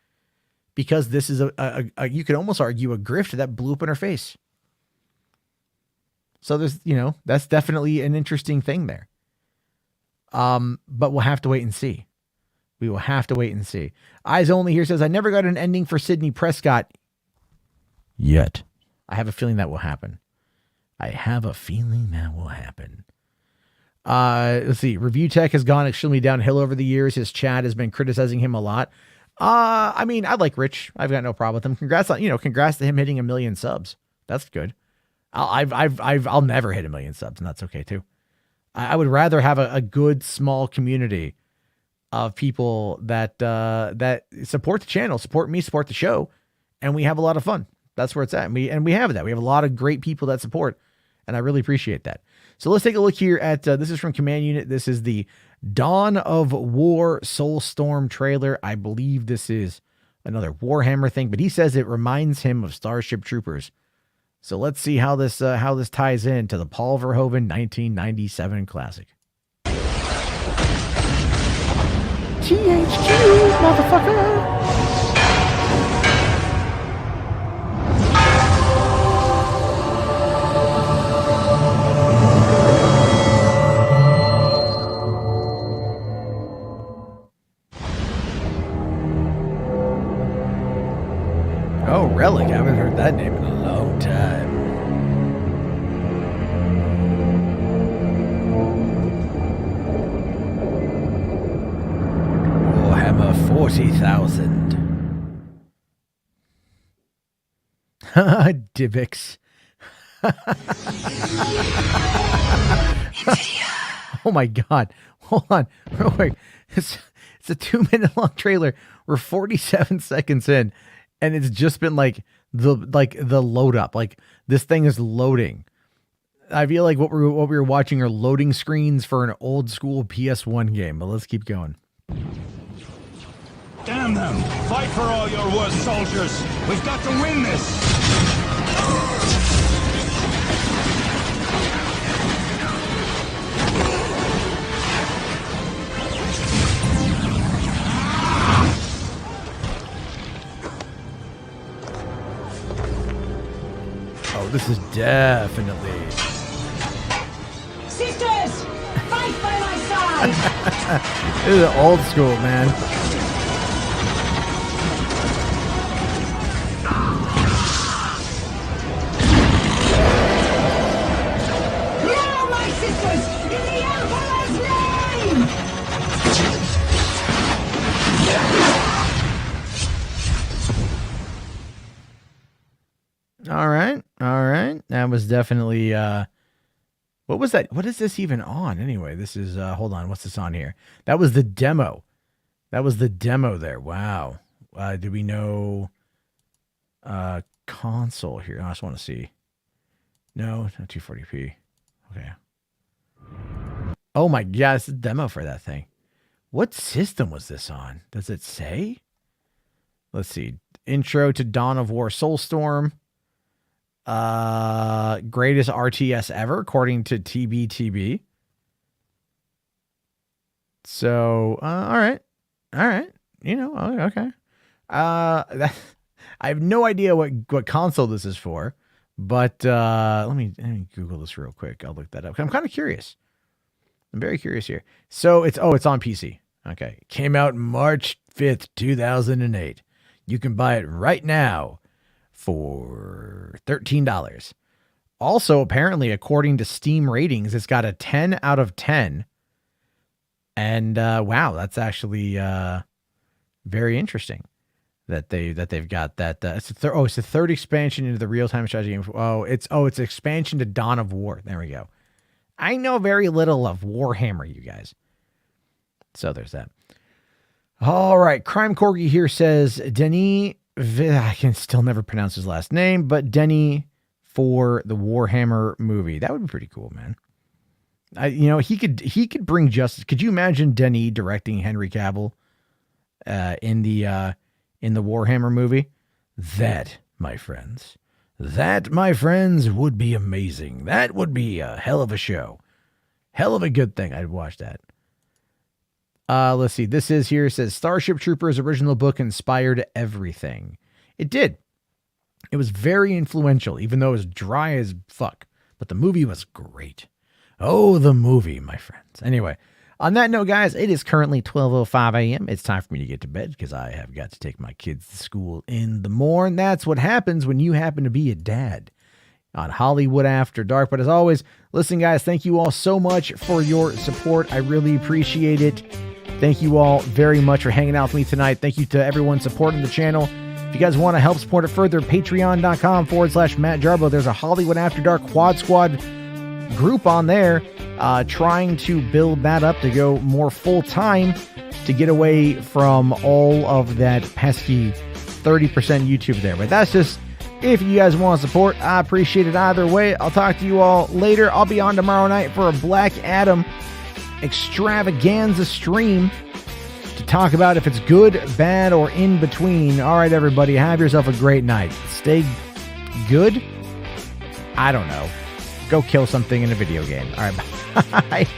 because this is a you could almost argue a grift that blew up in her face. So there's, that's definitely an interesting thing there. But we'll have to wait and see. We will have to wait and see. Eyes Only here says, I never got an ending for Sidney Prescott yet. I have a feeling that will happen. Let's see. Review Tech has gone extremely downhill over the years. His chat has been criticizing him a lot. I mean, I like Rich. I've got no problem with him. Congrats to him hitting 1 million subs. That's good. I'll never hit 1 million subs, and that's okay too. I would rather have a good small community of people that support the channel, support me, support the show, and we have a lot of fun. That's where it's at. And we have that. We have a lot of great people that support, and I really appreciate that. So let's take a look here at this is from Command Unit. This is the Dawn of War Soulstorm trailer. I believe this is another Warhammer thing, but he says it reminds him of Starship Troopers. So let's see how this ties in to the Paul Verhoeven 1997 classic. THQ, motherfucker! Oh, Relic. I haven't heard that name in a long time. Warhammer 40,000. Divx. Oh my God. Hold on. Real quick. It's a 2-minute long trailer. We're 47 seconds in. And it's just been like the load up. Like this thing is loading. I feel like what we were watching are loading screens for an old school PS1 game. But let's keep going. Damn them! Fight for all your worst soldiers. We've got to win this. Oh, this is definitely... Sisters! Fight by my side! This is old school, man. Now, my sisters! In the Emperor's name! All right. That was definitely what was that? What is this even on anyway? This is hold on, what's this on here? That was the demo. There. Wow. Do we know console here? I just want to see. No, not 240p. Okay. Oh my God, it's a demo for that thing. What system was this on? Does it say? Let's see. Intro to Dawn of War Soulstorm. Greatest RTS ever, according to TBTB. So, all right. Okay. I have no idea what console this is for, but let me Google this real quick. I'll look that up. I'm kind of curious. I'm very curious here. So it's on PC. Okay, it came out March 5th, 2008. You can buy it right now for $13. Also, apparently, according to Steam ratings, it's got a 10 out of 10. And wow, that's actually very interesting that they've got that. It's the third expansion into the real-time strategy game. It's expansion to Dawn of War. There we go. I know very little of Warhammer, you guys. So there's that. All right, Crime Corgi here says Denis. I can still never pronounce his last name, but Denny for the Warhammer movie. That would be pretty cool, man. He could bring justice. Could you imagine Denny directing Henry Cavill in the Warhammer movie? That, my friends, would be amazing. That would be a hell of a show. Hell of a good thing. I'd watch that. Let's see. This is here. It says Starship Troopers original book inspired everything. It did. It was very influential, even though it was dry as fuck. But the movie was great. Oh, the movie, my friends. Anyway, on that note, guys, it is currently 12:05 a.m. It's time for me to get to bed because I have got to take my kids to school in the morning. That's what happens when you happen to be a dad. on Hollywood After Dark. But as always, listen, guys, thank you all so much for your support. I really appreciate it. Thank you all very much for hanging out with me tonight. Thank you to everyone supporting the channel. If you guys want to help support it further, patreon.com/Matt Jarbo. There's a Hollywood After Dark HWAD Squad group on there, trying to build that up to go more full-time to get away from all of that pesky 30% YouTube there. But that's just, if you guys want to support, I appreciate it either way. I'll talk to you all later. I'll be on tomorrow night for a Black Adam extravaganza stream to talk about if it's good, bad, or in between. All right, everybody, have yourself a great night. Stay good. I don't know. Go kill something in a video game. All right, bye.